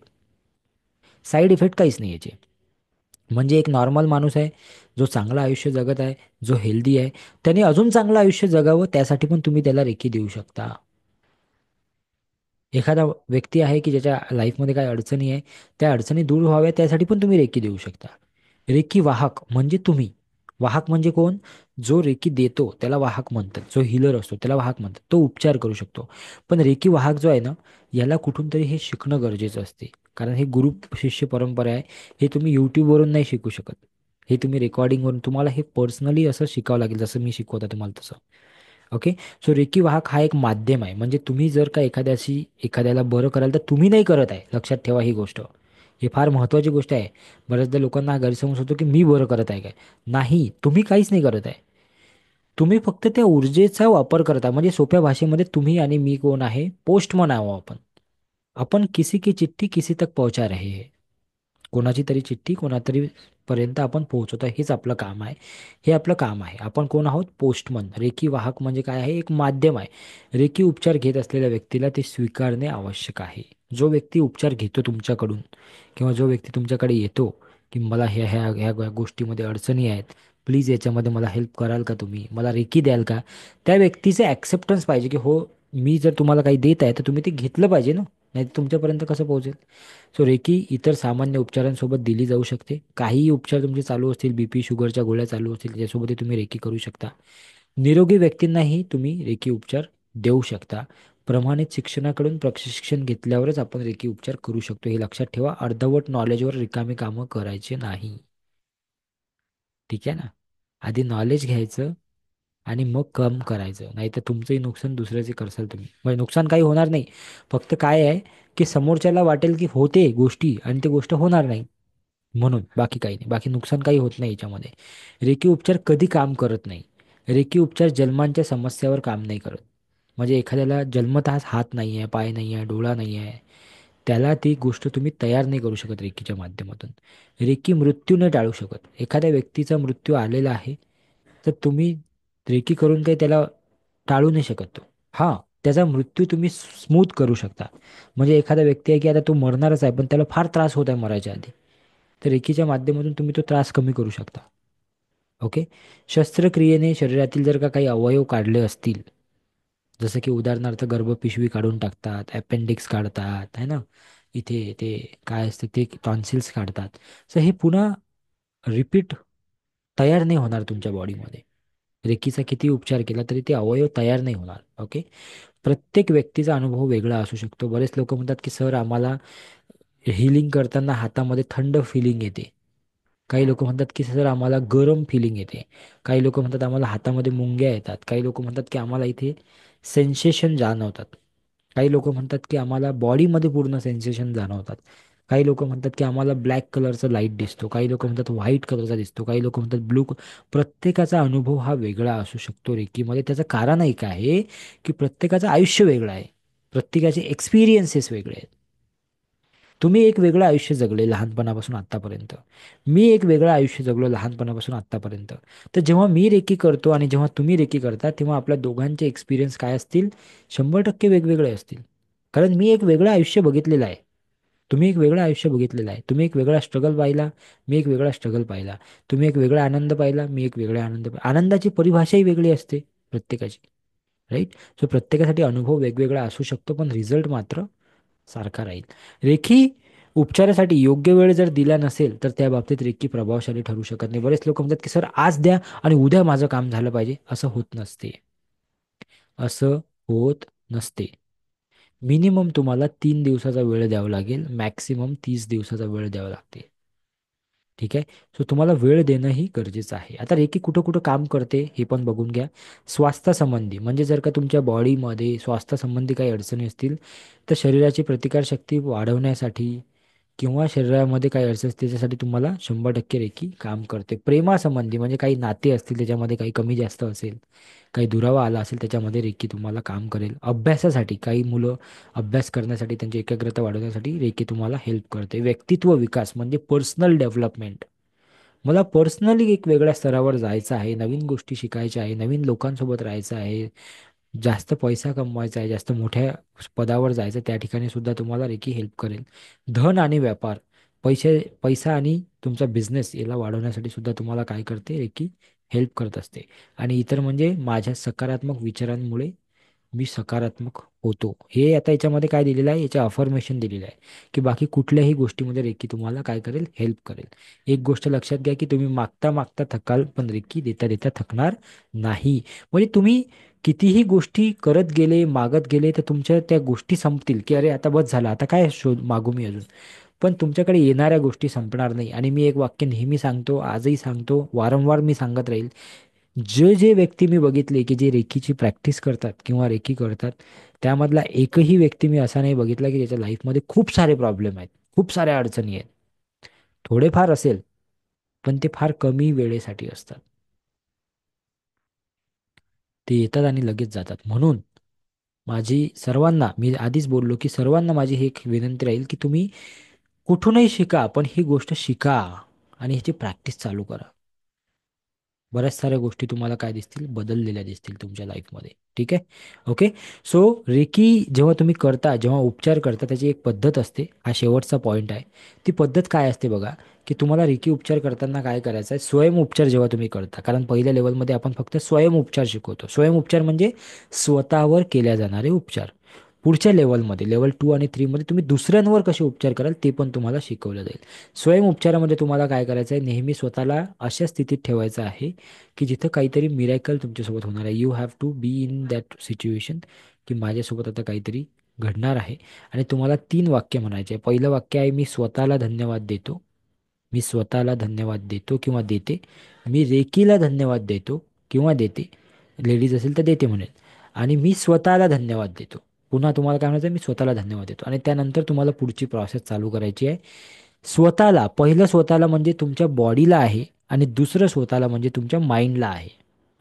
[SPEAKER 1] साईड इफेक्ट काहीच नाही याचे. म्हणजे एक नॉर्मल माणूस आहे जो चांगलं आयुष्य जगत आहे, जो हेल्दी आहे, त्याने अजून चांगलं आयुष्य जगावं त्यासाठी पण तुम्ही त्याला रेकी देऊ शकता. एखादा व्यक्ती आहे की ज्याच्या लाईफमध्ये काही अडचणी आहे, त्या अडचणी दूर व्हाव्या त्यासाठी पण तुम्ही रेकी देऊ शकता. रेकी वाहक म्हणजे तुम्ही. वाहक म्हणजे कोण? जो रेकी देतो त्याला वाहक म्हणतात. जो हिलर असतो त्याला वाहक म्हणतात. तो उपचार करू शकतो. पण रेकी वाहक जो आहे ना, याला कुठून तरी हे शिकणं गरजेचं असते. कारण हे गुरु शिष्य परंपरा आहे. हे तुम्ही यूट्यूबवरून नाही शिकू शकत. हे तुम्ही रेकॉर्डिंगवरून, तुम्हाला हे पर्सनली असं शिकावं लागेल, जसं मी शिकवतो तुम्हाला तसं. ओके. सो रेकी वाहक हा एक माध्यम आहे. म्हणजे तुम्ही जर का एखाद्याला बरं कराल तर तुम्ही नाही करत आहे. लक्षात ठेवा ही गोष्ट. ही फार महत्त्वाची गोष्ट आहे. बऱ्याचदा लोकांना हा गैरसमज होतो की मी बरं करत आहे काय. नाही, तुम्ही काहीच नाही करत आहे. तुम्ही फक्त त्या ऊर्जेचा वापर करता. म्हणजे सोप्या भाषेमध्ये तुम्ही आणि मी कोण आहे? पोस्टमन आहो आपण. आपण किसी की चिठ्ठी किसी तक पहुंचा रहे हैं. कोणाची तरी चिठ्ठी कोणातरी पर्यंत आपण पोहोचवतो, हेच आपलं काम आहे. हे आपलं काम आहे. आपण कोण आहोत? पोस्टमन. रेकी वाहक म्हणजे काय आहे? एक माध्यम आहे. रेकी उपचार घेत असलेल्या व्यक्तीला ते स्वीकारणे आवश्यक आहे. जो व्यक्ती उपचार घेतो तुमच्याकडून, किंवा जो व्यक्ती तुमच्याकडे येतो की मला ह्या ह्या ह्या गोष्टीमध्ये अडचणी आहेत, प्लीज याच्यामध्ये मला हेल्प कराल का, तुम्ही मला रेकी द्याल का, त्या व्यक्तीचे ॲक्सेप्टन्स पाहिजे की हो, मी जर तुम्हाला काही देत आहे तर तुम्ही ते घेतलं पाहिजे ना, नाही तुमच्यापर्यंत कसं पोहोचेल. सो रेकी इतर सामान्य उपचारांसोबत दिली जाऊ शकते. काहीही उपचार तुमचे चालू असतील, बीपी शुगरच्या गोळ्या चालू असतील, त्याच्यासोबतही तुम्ही रेकी करू शकता. निरोगी व्यक्तींनाही तुम्ही रेकी उपचार देऊ शकता. प्रमाणित शिक्षणाकडून प्रशिक्षण घेतल्यावरच आपण रेकी उपचार करू शकतो, हे लक्षात ठेवा. अर्धवट नॉलेजवर रिकामी कामं करायचे नाही. ठीक आहे ना. आधी नॉलेज घ्यायचं आणि मग काम करायचं, नाही तर तुमचंही नुकसान दुसऱ्याचे करसाल तुम्ही. म्हणजे नुकसान काही होणार नाही. फक्त काय आहे की समोरच्याला वाटेल की होते गोष्टी आणि ते गोष्ट होणार नाही, म्हणून बाकी काही नाही. बाकी नुकसान काही होत नाही याच्यामध्ये. रेकी उपचार कधी काम करत नाही. रेकी उपचार जन्मांच्या समस्यावर काम नाही करत. म्हणजे एखाद्याला जन्मतःच हात नाही आहे, पाय नाही आहे, डोळा नाही आहे, त्याला ती गोष्ट तुम्ही तयार नाही करू शकत रेकीच्या माध्यमातून. रेकी मृत्यू न टाळू शकत. एखाद्या व्यक्तीचा मृत्यू आलेला आहे तर तुम्ही रेकी करून काही त्याला टाळू नाही शकत तो. हां, त्याचा मृत्यू तुम्ही स्मूथ करू शकता. म्हणजे एखादा व्यक्ती आहे की आता तो मरणारच आहे, पण त्याला फार त्रास होत आहे मरायच्या आधी, तर रेकीच्या माध्यमातून तुम्ही तो त्रास कमी करू शकता. ओके. शस्त्रक्रियेने शरीरातील जर का काही अवयव काढले असतील, जसं की उदाहरणार्थ गर्भपिशवी काढून टाकतात, अपेंडिक्स काढतात, है ना, इथे ते काय असते ते टॉन्सिल्स काढतात, तर हे पुन्हा रिपीट तयार नाही होणार तुमच्या बॉडीमध्ये. रेकीचा किती उपचार केला तरी ते अवयव तयार नाही होणार. ओके. प्रत्येक व्यक्तीचा अनुभव वेगळा असू शकतो. बरेच लोक म्हणतात की सर आम्हाला हिलिंग करताना हातामध्ये थंड फिलिंग येते. काही लोक म्हणतात की सर आम्हाला गरम फिलिंग येते. काही लोक म्हणतात आम्हाला हातामध्ये मुंग्या येतात. काही लोक म्हणतात की आम्हाला इथे सेन्सेशन जाणवतात. काही लोक म्हणतात की आम्हाला बॉडीमध्ये पूर्ण सेन्सेशन जाणवतात. काही लोक म्हणतात की आम्हाला ब्लॅक कलरचा लाईट दिसतो. काही लोक म्हणतात व्हाईट कलरचा दिसतो. काही लोक म्हणतात ब्लू. प्रत्येकाचा अनुभव हा वेगळा असू शकतो रेकीमध्ये. त्याचं कारण एक आहे की प्रत्येकाचं आयुष्य वेगळं आहे. प्रत्येकाचे एक्सपिरियन्सेस वेगळे आहेत. तुम्ही एक वेगळं आयुष्य जगले लहानपणापासून आत्तापर्यंत. मी एक वेगळं आयुष्य जगलो लहानपणापासून आत्तापर्यंत. तर जेव्हा मी रेकी करतो आणि जेव्हा तुम्ही रेकी करता तेव्हा आपल्या दोघांचे एक्सपिरियन्स काय असतील? 100% वेगवेगळे असतील. कारण मी एक वेगळं आयुष्य बघितलेलं आहे. तुम्ही एक वेगळं आयुष्य बघितलेलं आहे. तुम्ही एक वेगळा स्ट्रगल पाहिला, मी एक वेगळा स्ट्रगल पाहिला. तुम्ही एक वेगळा आनंद पाहिला, मी एक वेगळा आनंद पाहिला. आनंदाची परिभाषाही वेगळी असते प्रत्येकाची. राईट. सो प्रत्येकासाठी अनुभव वेगवेगळा असू शकतो, पण रिझल्ट मात्र सारखा राहील. रेखी उपचारासाठी योग्य वेळ जर दिला नसेल तर त्या बाबतीत रेकी प्रभावशाली ठरू शकत नाही. बरेच लोक म्हणतात की सर आज द्या आणि उद्या माझं काम झालं पाहिजे. असं होत नसते. असं होत नसते. मिनिमम तुम्हाला 3 दिवसाचा वेळ द्यावा लागेल, मॅक्सिमम 30 दिवसाचा वेळ द्यावा लागते. ठीक आहे. सो तुम्हाला वेळ देणं ही गरजेचं आहे. आता रेकी कुठं कुठं काम करते हे पण बघून घ्या. स्वास्थ्यासंबंधी म्हणजे जर का तुमच्या बॉडीमध्ये स्वास्थ्यासंबंधी काही अडचणी असतील तर शरीराची प्रतिकारशक्ती वाढवण्यासाठी किंवा शरीरामध्ये काही अडचण असते त्याच्यासाठी तुम्हाला 100% रेकी काम करते. प्रेमासंबंधी म्हणजे काही नाते असतील त्याच्यामध्ये काही कमी जास्त असेल, काही दुरावा आला असेल त्याच्यामध्ये रेकी तुम्हाला काम करेल. अभ्यासासाठी काही मुलं अभ्यास करण्यासाठी त्यांची एकाग्रता वाढवण्यासाठी रेकी तुम्हाला हेल्प करते. व्यक्तित्व विकास म्हणजे पर्सनल डेव्हलपमेंट. मला पर्सनली एक वेगळ्या स्तरावर जायचं आहे, नवीन गोष्टी शिकायच्या आहे, नवीन लोकांसोबत राहायचं आहे, जास्त पैसा कमवायचा आहे, जास्त मोठ्या पदावर जायचं त्या ठिकाणी सुद्धा तुम्हाला रेकी हेल्प करेल. धन आणि व्यापार, पैसा आणि तुमचा बिझनेस याला वाढवण्यासाठी सुद्धा तुम्हाला काय करते रेकी हेल्प करत असते. आणि इतर म्हणजे माझ्या सकारात्मक विचारांमुळे मी सकारात्मक होतो. हे आता याच्यामध्ये काय दिलेलं आहे, याचे अफर्मेशन दिलेलं आहे की बाकी कुठल्याही गोष्टीमध्ये रेकी तुम्हाला काय करेल, हेल्प करेल. एक गोष्ट लक्षात घ्या की तुम्ही मागता मागता थकाल पण रेकी देता देता थकणार नाही. म्हणजे तुम्ही कितीही गोष्टी करत गेले मागत गेले तर तुमच्या त्या गोष्टी संपतील की अरे आता बस झालं, आता काय शोध मागू मी अजून. पण तुमच्याकडे येणाऱ्या गोष्टी संपणार नाही. आणि मी एक वाक्य नेहमी सांगतो, आजही सांगतो, वारंवार मी सांगत राहील. जे जे व्यक्ती मी बघितले की जे रेकीची प्रॅक्टिस करतात किंवा रेकी करतात त्यामधला एकही व्यक्ती मी असा नाही बघितला की त्याच्या लाईफमध्ये खूप सारे प्रॉब्लेम आहेत, खूप साऱ्या अडचणी आहेत. थोडेफार असेल पण ते फार कमी वेळेसाठी असतात. ते येतात आणि लगेच जातात. म्हणून माझी सर्वांना, मी आधीच बोललो की सर्वांना माझी ही एक विनंती राहील की तुम्ही कुठूनही शिका पण ही गोष्ट शिका आणि ह्याची प्रॅक्टिस चालू करा. बऱ्याच साऱ्या गोष्टी तुम्हाला काय दिसतील, बदललेल्या दिसतील तुमच्या लाईफमध्ये. ठीक आहे. ओके. सो रेकी जेव्हा तुम्ही करता, जेव्हा उपचार करता त्याची एक पद्धत असते. हा शेवटचा पॉईंट आहे. ती पद्धत काय असते बघा, की तुम्हाला रेकी उपचार करताना काय करायचं आहे, स्वयंउपचार जेव्हा तुम्ही करता, कारण पहिल्या लेवलमध्ये आपण फक्त स्वयंउपचार शिकवतो. स्वयंउपचार म्हणजे स्वतःवर केल्या जाणारे उपचार. पुढच्या लेवलमध्ये लेवल 2 आणि 3 मध्ये तुम्ही दुसऱ्यांवर कसे उपचार कराल ते पण तुम्हाला शिकवलं जाईल. स्वयंउपचारामध्ये तुम्हाला काय करायचं आहे, नेहमी स्वतःला अशा स्थितीत ठेवायचं आहे की जिथं काहीतरी मिरॅकल तुमच्यासोबत होणार आहे. You have to be in that situation की माझ्यासोबत आता काहीतरी घडणार आहे. आणि तुम्हाला 3 वाक्य म्हणायचे आहे. पहिलं वाक्य आहे, मी स्वतःला धन्यवाद देतो. मी स्वतःला धन्यवाद देतो किंवा देते. मी रेकीला धन्यवाद देतो किंवा देते. लेडीज असेल तर देते म्हणेल. आणि मी स्वतःला धन्यवाद देतो. पुन्हा तुम्हाला काय म्हणायचं, मी स्वतःला धन्यवाद देतो. आणि त्यानंतर तुम्हाला पुढची प्रोसेस चालू करायची आहे. स्वतःला, पहिलं स्वतःला म्हणजे तुमच्या बॉडीला आहे आणि दुसरं स्वतःला म्हणजे तुमच्या माइंडला आहे.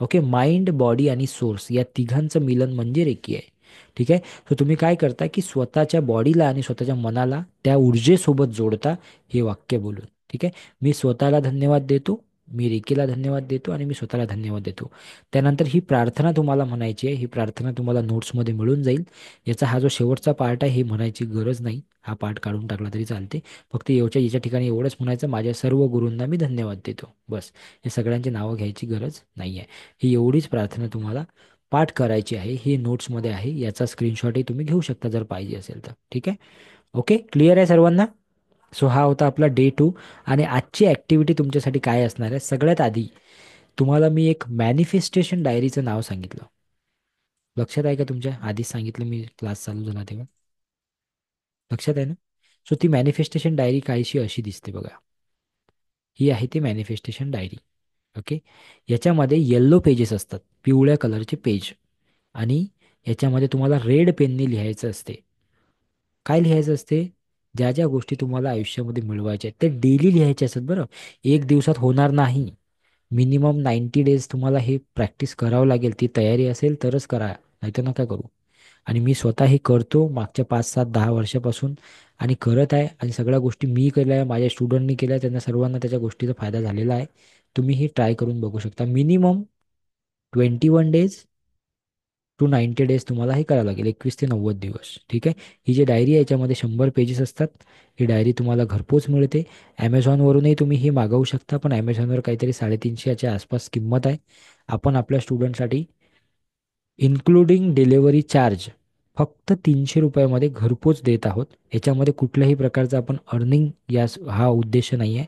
[SPEAKER 1] ओके. माइंड, बॉडी आणि सोर्स या तिघांचं मिलन म्हणजे रेकी आहे. ठीक आहे. तर तुम्ही काय करता की स्वतःच्या बॉडीला आणि स्वतःच्या मनाला त्या ऊर्जेसोबत जोडता हे वाक्य बोलून. ठीक आहे. मी स्वतःला धन्यवाद देतो, मी रेकीला धन्यवाद देतो आणि मी स्वतःला धन्यवाद देतो. त्यानंतर ही प्रार्थना तुम्हाला म्हणायची आहे. ही प्रार्थना तुम्हाला नोट्समध्ये मिळून जाईल. याचा हा जो शेवटचा पार्ट आहे हे म्हणायची गरज नाही. हा पार्ट काढून टाकला तरी चालते. फक्त याच्या ठिकाणी एवढंच म्हणायचं, माझ्या सर्व गुरूंना मी धन्यवाद देतो. बस. हे सगळ्यांची नावं घ्यायची गरज नाही आहे. ही एवढीच प्रार्थना तुम्हाला पाठ करायची आहे. ही नोट्समध्ये आहे. याचा स्क्रीनशॉटही तुम्ही घेऊ शकता जर पाहिजे असेल तर. ठीक आहे. ओके. क्लिअर आहे सर्वांना? सो हा होता आपला डे 2. आणि आजची ॲक्टिव्हिटी तुमच्यासाठी काय असणार आहे, सगळ्यात आधी तुम्हाला मी एक मॅनिफेस्टेशन डायरीचं नाव सांगितलं. लक्षात आहे का तुमच्या? आधीच सांगितलं मी क्लास चालू झाला तेव्हा. लक्षात आहे ना? सो ती मॅनिफेस्टेशन डायरी काहीशी अशी दिसते बघा. ही आहे ती मॅनिफेस्टेशन डायरी. ओके. याच्यामध्ये येल्लो पेजेस असतात, पिवळ्या कलरचे पेज. आणि याच्यामध्ये तुम्हाला रेड पेनने लिहायचं असते. काय लिहायचं असते? ज्या ज्या गोष्टी तुम्हाला आयुष्यामध्ये मिळवायच्या आहेत ते डेली लिहायचे असतात बरं. एक दिवसात होणार नाही. मिनिमम 90 डेज तुम्हाला हे प्रॅक्टिस करावं लागेल. ती तयारी असेल तरच करा, नाहीतर नका करू. आणि मी स्वतः हे करतो मागच्या 5 7 10 वर्षापासून आणि करत आहे. आणि सगळ्या गोष्टी मी केल्या आहे, माझ्या स्टुडंटनी केल्या आहे, त्यांना सर्वांना त्याच्या गोष्टीचा फायदा झालेला आहे. तुम्ही ही ट्राय करून बघू शकता. मिनिमम 21 डेज टू 90 डेज तुम्हाला हे करावं लागेल, 21 ते 90 दिवस. ठीक आहे. ही जी डायरी आहे याच्यामध्ये 100 पेजेस असतात. ही डायरी तुम्हाला घरपोच मिळते. ॲमेझॉनवरूनही तुम्ही ही मागवू शकता, पण ॲमेझॉनवर काहीतरी 350च्या आसपास किंमत आहे. आपण आपल्या स्टुडंटसाठी इन्क्लुडिंग डिलेवरी चार्ज फक्त 300 रुपयामध्ये घरपोच देत आहोत. याच्यामध्ये कुठल्याही प्रकारचं आपण अर्निंग हा उद्देश नाही आहे.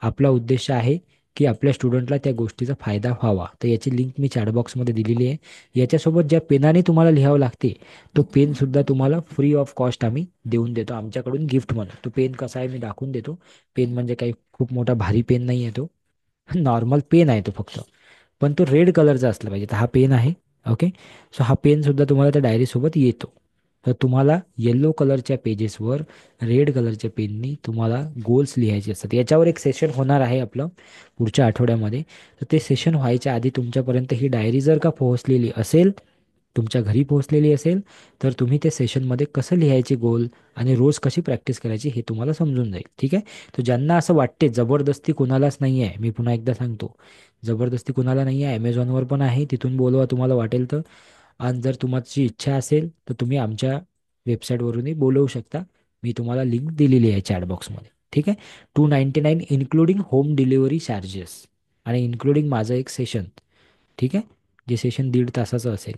[SPEAKER 1] आपला उद्देश आहे की आपल्या स्टुडंटला त्या गोष्टीचा फायदा व्हावा. तर याची लिंक मी चॅटबॉक्समध्ये दिलेली आहे. याच्यासोबत ज्या पेनाने तुम्हाला लिहावं लागते, तो पेनसुद्धा तुम्हाला फ्री ऑफ कॉस्ट आम्ही देऊन देतो आमच्याकडून गिफ्ट म्हणून. तो पेन कसा आहे मी दाखवून देतो. पेन म्हणजे काही खूप मोठा भारी पेन नाही आहे तो. नॉर्मल पेन आहे तो फक्त. पण तो रेड कलरचा असला पाहिजे. तर हा पेन आहे. ओके. सो हा पेन सुद्धा तुम्हाला त्या डायरीसोबत येतो. तर तुम्हाला येलो कलरच्या पेजेसवर रेड कलरच्या पेननी तुम्हाला गोल्स लिहायचे असतात. याच्यावर एक सेशन होणार आहे आपलं पुढच्या आठवड्यामध्ये. तर ते सेशन व्हायच्या आधी तुमच्यापर्यंत ही डायरी जर का पोहोचलेली असेल, तुमच्या घरी पोहोचलेली असेल, तर तुम्ही त्या सेशनमध्ये कसं लिहायचे गोल आणि रोज कशी प्रॅक्टिस करायची हे तुम्हाला समजून जाईल. ठीक आहे. तर ज्यांना असं वाटते जबरदस्ती कुणालाच नाही आहे, मी पुन्हा एकदा सांगतो, जबरदस्ती कुणाला नाही आहे. ॲमेझॉनवर पण आहे, तिथून बोलवा तुम्हाला वाटेल तर. आणि जर तुमची इच्छा असेल तर तुम्ही आमच्या वेबसाईटवरूनही बोलवू शकता. मी तुम्हाला लिंक दिलेली आहे चॅटबॉक्समध्ये. ठीक आहे. 299 इन्क्लुडिंग होम डिलिव्हरी चार्जेस आणि इन्क्लुडिंग माझं एक सेशन. ठीक आहे. जे सेशन 1.5 तासाचं असेल,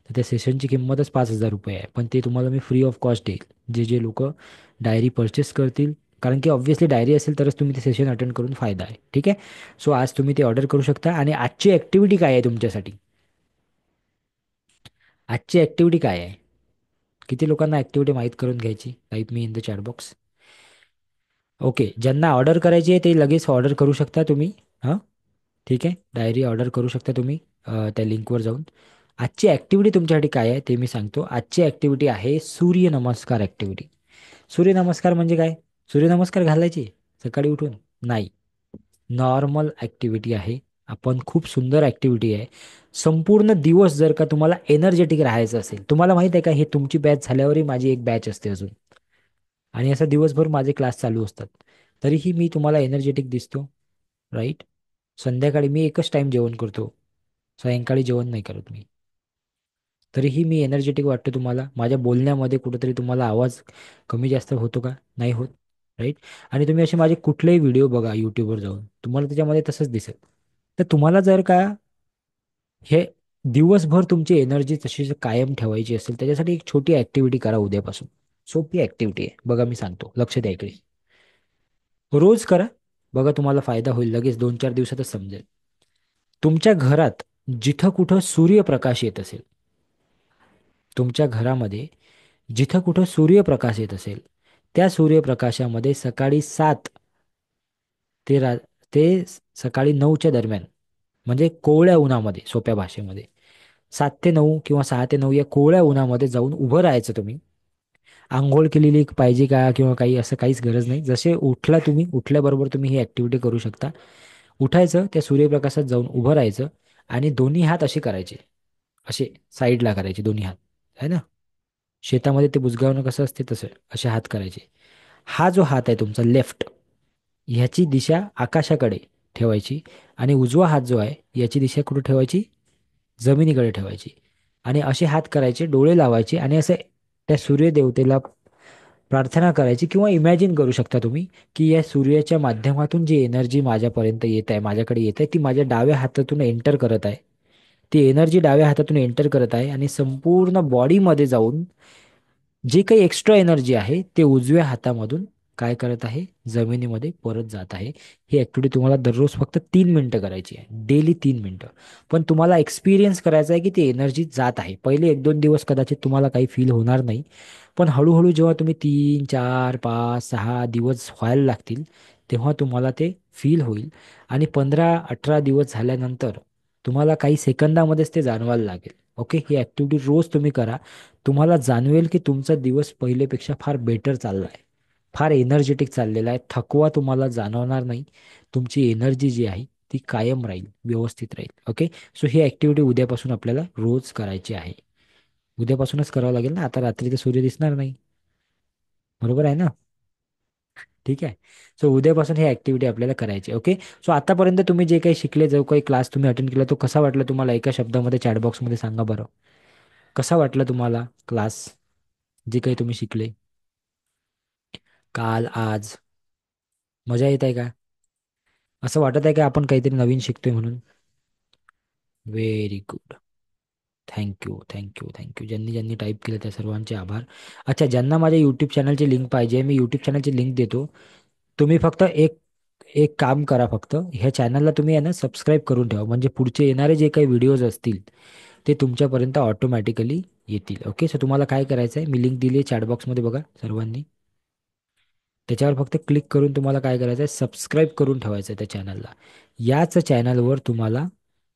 [SPEAKER 1] तर त्या सेशनची किंमतच 5,000 रुपये आहे. पण ते तुम्हाला मी फ्री ऑफ कॉस्ट देईल, जे लोक डायरी परचेस करतील. कारण की ऑब्व्हियसली डायरी असेल तरच तुम्ही ते सेशन अटेंड करून फायदा आहे. ठीक आहे. सो आज तुम्ही ते ऑर्डर करू शकता. आणि आजची ॲक्टिव्हिटी काय आहे तुमच्यासाठी? आजची ॲक्टिव्हिटी काय आहे? किती लोकांना ॲक्टिव्हिटी माहीत करून घ्यायची? Type me in the chat box. Okay. ज्यांना ऑर्डर करायची आहे ते लगेच ऑर्डर करू शकता तुम्ही. हां. ठीक आहे. डायरी ऑर्डर करू शकता तुम्ही त्या लिंकवर जाऊन. आजची ॲक्टिव्हिटी तुमच्यासाठी काय आहे ते मी सांगतो. आजची ॲक्टिव्हिटी आहे सूर्यनमस्कार ॲक्टिव्हिटी. सूर्यनमस्कार म्हणजे काय? सूर्यनमस्कार घालायचे सकाळी उठून? नाही. नॉर्मल ॲक्टिव्हिटी आहे. आपण खूप सुंदर ॲक्टिव्हिटी आहे. संपूर्ण दिवस जर का तुम्हाला एनर्जेटिक राहायचं असेल, तुम्हाला माहित आहे का हे तुमची बॅच झाल्यावरही माझी एक बॅच असते अजून. आणि असं दिवसभर माझे क्लास चालू असतात. तरीही मी तुम्हाला एनर्जेटिक दिसतो, राईट? संध्याकाळी मी एकच टाइम जेवण करतो, सायंकाळी जेवण नाही करत मी. तरीही मी एनर्जेटिक वाटतो तुम्हाला. माझ्या बोलण्यामध्ये कुठेतरी तुम्हाला आवाज कमी जास्त होतो का? नाही होत, राईट? आणि तुम्ही असे माझे कुठलेही व्हिडिओ बघा यूट्यूबवर जाऊन, तुम्हाला त्याच्यामध्ये तसंच दिसेल. तर तुम्हाला जर का हे दिवसभर तुमची एनर्जी तशी कायम ठेवायची असेल, त्याच्यासाठी एक छोटी ॲक्टिव्हिटी करा उद्यापासून. सोपी ॲक्टिव्हिटी आहे बघा, मी सांगतो, लक्ष द्या इकडे. रोज करा. बघा तुम्हाला फायदा होईल, लगेच 2-4 दिवसातच समजेल. तुमच्या घरात जिथं कुठं सूर्यप्रकाश येत असेल, तुमच्या घरामध्ये जिथं कुठं सूर्यप्रकाश येत असेल, त्या सूर्यप्रकाशामध्ये सकाळी 7 ते ते सकाळी 9च्या दरम्यान, म्हणजे कोवळ्या उन्हामध्ये, सोप्या भाषेमध्ये 7 ते 9 किंवा 6 ते 9 या कोवळ्या उन्हामध्ये जाऊन उभं राहायचं तुम्ही. आंघोळ केलेली पाहिजे का किंवा काही असं काहीच गरज नाही. जसे उठला तुम्ही, उठल्याबरोबर तुम्ही ही ॲक्टिव्हिटी करू शकता. उठायचं, त्या सूर्यप्रकाशात जाऊन उभं राहायचं आणि दोन्ही हात असे करायचे, असे साईडला करायचे दोन्ही हात, आहे ना? शेतामध्ये ते बुजगावणं कसं असते तसं असे हात करायचे. हा जो हात आहे तुमचा लेफ्ट, ह्याची दिशा आकाशाकडे ठेवायची. आणि उजवा हात जो आहे याची दिशा कुठे ठेवायची? जमिनीकडे ठेवायची. आणि असे हात करायचे, डोळे लावायचे आणि असे त्या सूर्यदेवतेला प्रार्थना करायची किंवा इमॅजिन करू शकता तुम्ही की या सूर्याच्या माध्यमातून जी एनर्जी माझ्यापर्यंत येत आहे, माझ्याकडे येत आहे, ती माझ्या डाव्या हातातून एंटर करत आहे. ती एनर्जी डाव्या हातातून एंटर करत आहे आणि संपूर्ण बॉडीमध्ये जाऊन जे काही एक्स्ट्रा एनर्जी आहे ते उजव्या हातामधून काय करत आहे? जमिनीमध्ये परत जात आहे. ही ॲक्टिव्हिटी तुम्हाला दररोज फक्त 3 मिनिटं करायची आहे, डेली 3 मिनिटं. पण तुम्हाला एक्सपिरियन्स करायचा आहे की ती एनर्जी जात आहे. पहिले 1-2 दिवस कदाचित तुम्हाला काही फील होणार नाही. पण हळूहळू जेव्हा तुम्ही 3, 4, 5, 6 दिवस व्हायला लागतील, तेव्हा तुम्हाला ते फील होईल. आणि 15-18 दिवस झाल्यानंतर तुम्हाला काही सेकंदामध्येच ते जाणवायला लागेल. ओके. ही ॲक्टिव्हिटी रोज तुम्ही करा. तुम्हाला जाणवेल की तुमचा दिवस पहिलेपेक्षा फार बेटर चालला आहे, फार एनर्जेटिक चाललेला आहे. थकवा तुम्हाला जाणवणार नाही. तुमची एनर्जी जी आहे ती कायम राहील, व्यवस्थित राहील. ओके. सो ही ॲक्टिव्हिटी उद्यापासून आपल्याला रोज करायची आहे. उद्यापासूनच करावं लागेल ना, आता रात्री तर सूर्य दिसणार नाही. बरोबर आहे ना? ठीक आहे. सो उद्यापासून ही ॲक्टिव्हिटी आपल्याला करायची. ओके. सो आतापर्यंत तुम्ही जे काही शिकले, जो काही क्लास तुम्ही अटेंड केला, तो कसा वाटला तुम्हाला? एका शब्दामध्ये चॅटबॉक्समध्ये सांगा बरं. कसा वाटला तुम्हाला क्लास, जे काही तुम्ही शिकले काल आज? मजा येत आहे का? असं वाटत आहे का आपण काहीतरी नवीन शिकतोय म्हणून? Very good. Thank you, thank you, thank you. ज्यांनी ज्यांनी टाईप केलं त्या सर्वांचे आभार. अच्छा, ज्यांना माझ्या यूट्यूब चॅनलची लिंक पाहिजे, मी यूट्यूब चॅनलची लिंक देतो. तुम्ही फक्त एक एक काम करा, फक्त ह्या चॅनलला तुम्ही आहे ना सबस्क्राईब करून ठेवा, म्हणजे पुढचे येणारे जे काही व्हिडिओज असतील ते तुमच्यापर्यंत ऑटोमॅटिकली येतील. ओके, सो तुम्हाला काय करायचं आहे, मी लिंक दिली आहे चॅटबॉक्समध्ये बघा सर्वांनी. त्याच्यावर फक्त क्लिक करून तुम्हाला काय करायचं आहे, सबस्क्राईब करून ठेवायचं आहे त्या चॅनलला. याच चॅनलवर तुम्हाला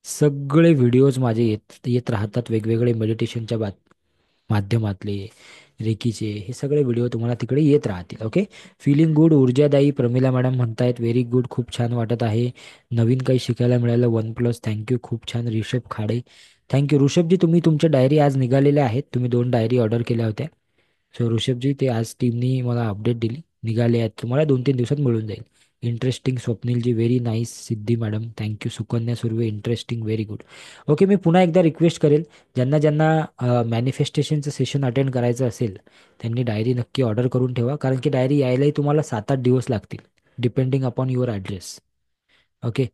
[SPEAKER 1] सगळे व्हिडिओज माझे येत येत राहतात, वेगवेगळे मेडिटेशनच्या माध्यमातले, रेकीचे, हे सगळे व्हिडिओ तुम्हाला तिकडे येत राहतील. ओके. फिलिंग गुड, ऊर्जादायी, प्रमिला मॅडम म्हणतायत व्हेरी गुड, खूप छान वाटत आहे, नवीन काही शिकायला मिळालं, वन प्लस, थँक्यू, खूप छान. ऋषभ खाडे, थँक्यू. ऋषभजी, तुम्ही तुमच्या डायरी आज निघालेल्या आहेत, तुम्ही 2 डायरी ऑर्डर केल्या होत्या. सो ऋषभजी, ते आज टीमनी मला अपडेट दिली, निघाले आहेत, तुम्हाला 2-3 दिवसात मिळून जाईल. Interesting Swapnilji, very nice. Siddhi madam, thank you. Sukanya Surve, interesting, very good. Okay, मी पुन्हा एकदा रिक्वेस्ट करेल, ज्यांना ज्यांना मॅनिफेस्टेशनचं सेशन अटेंड करायचं असेल त्यांनी डायरी नक्की ऑर्डर करून ठेवा, कारण की डायरी यायलाही तुम्हाला 7-8 दिवस लागतील, depending upon your address. Okay.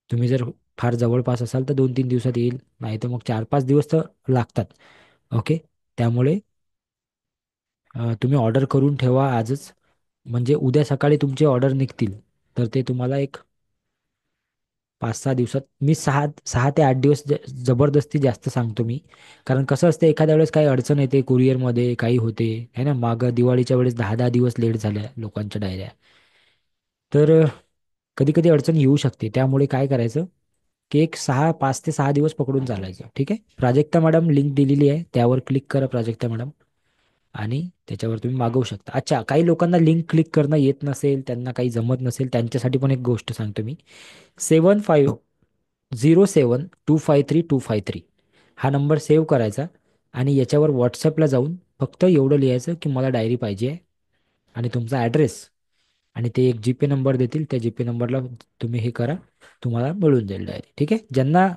[SPEAKER 1] तुम्ही जर फार जवळपास असाल तर 2-3 दिवसात येईल, नाही तर मग 4-5 दिवस तर लागतात. ओके. त्यामुळे तुम्ही ऑर्डर करून ठेवा आजच, म्हणजे उद्या सकाळी तुमचे ऑर्डर निघतील, तर ते तुम्हाला एक 5-6 दिवसात, मी 6 6 ते 8 दिवस जबरदस्ती जास्त सांगतो मी. कारण कसं असतं, एखाद्या वेळेस काही अडचण येते कुरिअरमध्ये, काही होते है ना, मागं दिवाळीच्या वेळेस 10-10 दिवस लेट झाल्या लोकांच्या डायऱ्या. तर कधी कधी अडचण येऊ शकते, त्यामुळे काय करायचं की एक 5 ते 6 दिवस पकडून चालायचं. ठीक आहे. प्राजक्ता मॅडम, लिंक दिलेली आहे, त्यावर क्लिक करा प्राजक्ता मॅडम, आणि त्याच्यावर तुम्ही मागवू शकता. अच्छा, काही लोकांना लिंक क्लिक करणं येत नसेल, त्यांना काही जमत नसेल, त्यांच्यासाठी पण एक गोष्ट सांगतो मी. 7507253253 हा नंबर सेव्ह करायचा, आणि याच्यावर व्हॉट्सअपला जाऊन फक्त एवढं लिहायचं की मला डायरी पाहिजे आहे, आणि तुमचा ॲड्रेस, आणि ते एक जीपे नंबर देतील, त्या जीपे नंबरला तुम्ही हे करा, तुम्हाला मिळून जाईल डायरी. ठीक आहे. ज्यांना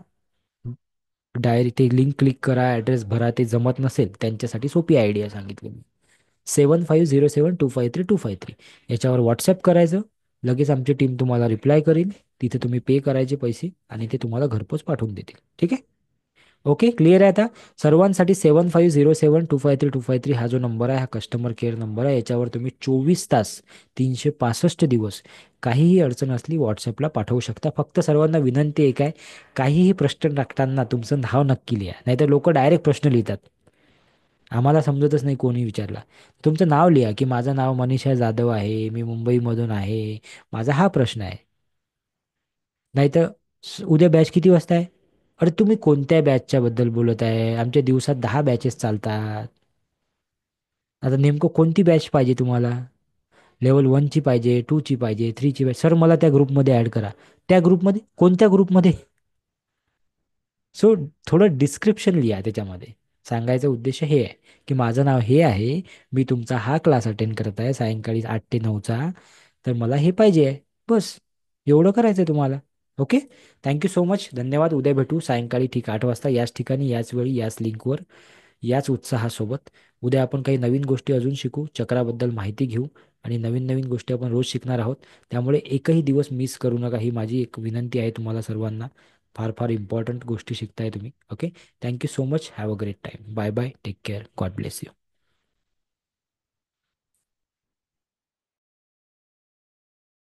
[SPEAKER 1] डायरी ते लिंक क्लिक करा, ॲड्रेस भरा, ते जमत नसेल त्यांच्यासाठी सोपी आयडिया सांगितली मी. 7507253253 याच्यावर व्हॉट्सअप करायचं, लगेच आमची टीम तुम्हाला रिप्लाय करेल, तिथे तुम्ही पे करायचे पैसे, आणि ते तुम्हाला घरपोच पाठवून देतील. ठीक आहे. ओके, क्लिअर आहे आता सर्वांसाठी. 7507253253 हा जो नंबर आहे, हा कस्टमर केअर नंबर आहे, याच्यावर तुम्ही 24 तास 365 दिवस काहीही अडचण असली व्हॉट्सअपला पाठवू शकता. फक्त सर्वांना विनंती एक आहे, काहीही प्रश्न टाकताना तुमचं नाव नक्की लिहा, नाहीतर लोक डायरेक्ट प्रश्न लिहितात, आम्हाला समजतच नाही कोणी विचारला. तुमचं नाव लिहा की माझं नाव मनीषा जाधव आहे, मी मुंबईमधून आहे, माझा हा प्रश्न आहे. नाहीतर उद्या बॅच किती वाजता आहे, अरे तुम्ही कोणत्या बॅचच्या बद्दल बोलत आहे, आमच्या दिवसात 10 बॅचेस चालतात. आता नेमकं कोणती बॅच पाहिजे तुम्हाला, लेवल 1ची पाहिजे, 2ची पाहिजे, 3ची पाहिजे, सर मला त्या ग्रुपमध्ये ॲड करा. त्या ग्रुपमध्ये, कोणत्या ग्रुपमध्ये? सो थोडं डिस्क्रिप्शन लिहा त्याच्यामध्ये. सांगायचा उद्देश हे आहे की माझं नाव हे आहे, मी तुमचा हा क्लास अटेंड करत आहे सायंकाळी 8 ते 9चा, तर मला हे पाहिजे आहे, बस एवढं करायचं आहे तुम्हाला. ओके. थँक्यू सो मच, धन्यवाद. उद्या भेटू सायंकाळी ठीक 8 वाजता, याच ठिकाणी, याच वेळी, याच लिंकवर, याच उत्साहासोबत. उद्या आपण काही नवीन गोष्टी अजून शिकू, चक्राबद्दल माहिती घेऊ, आणि नवीन नवीन गोष्टी आपण रोज शिकणार आहोत. त्यामुळे एकही दिवस मिस करू नका, ही माझी एक विनंती आहे तुम्हाला सर्वांना. फार फार इम्पॉर्टंट गोष्टी शिकताय तुम्ही. Okay. Thank you so much, have a great time, bye bye, take care, God bless you.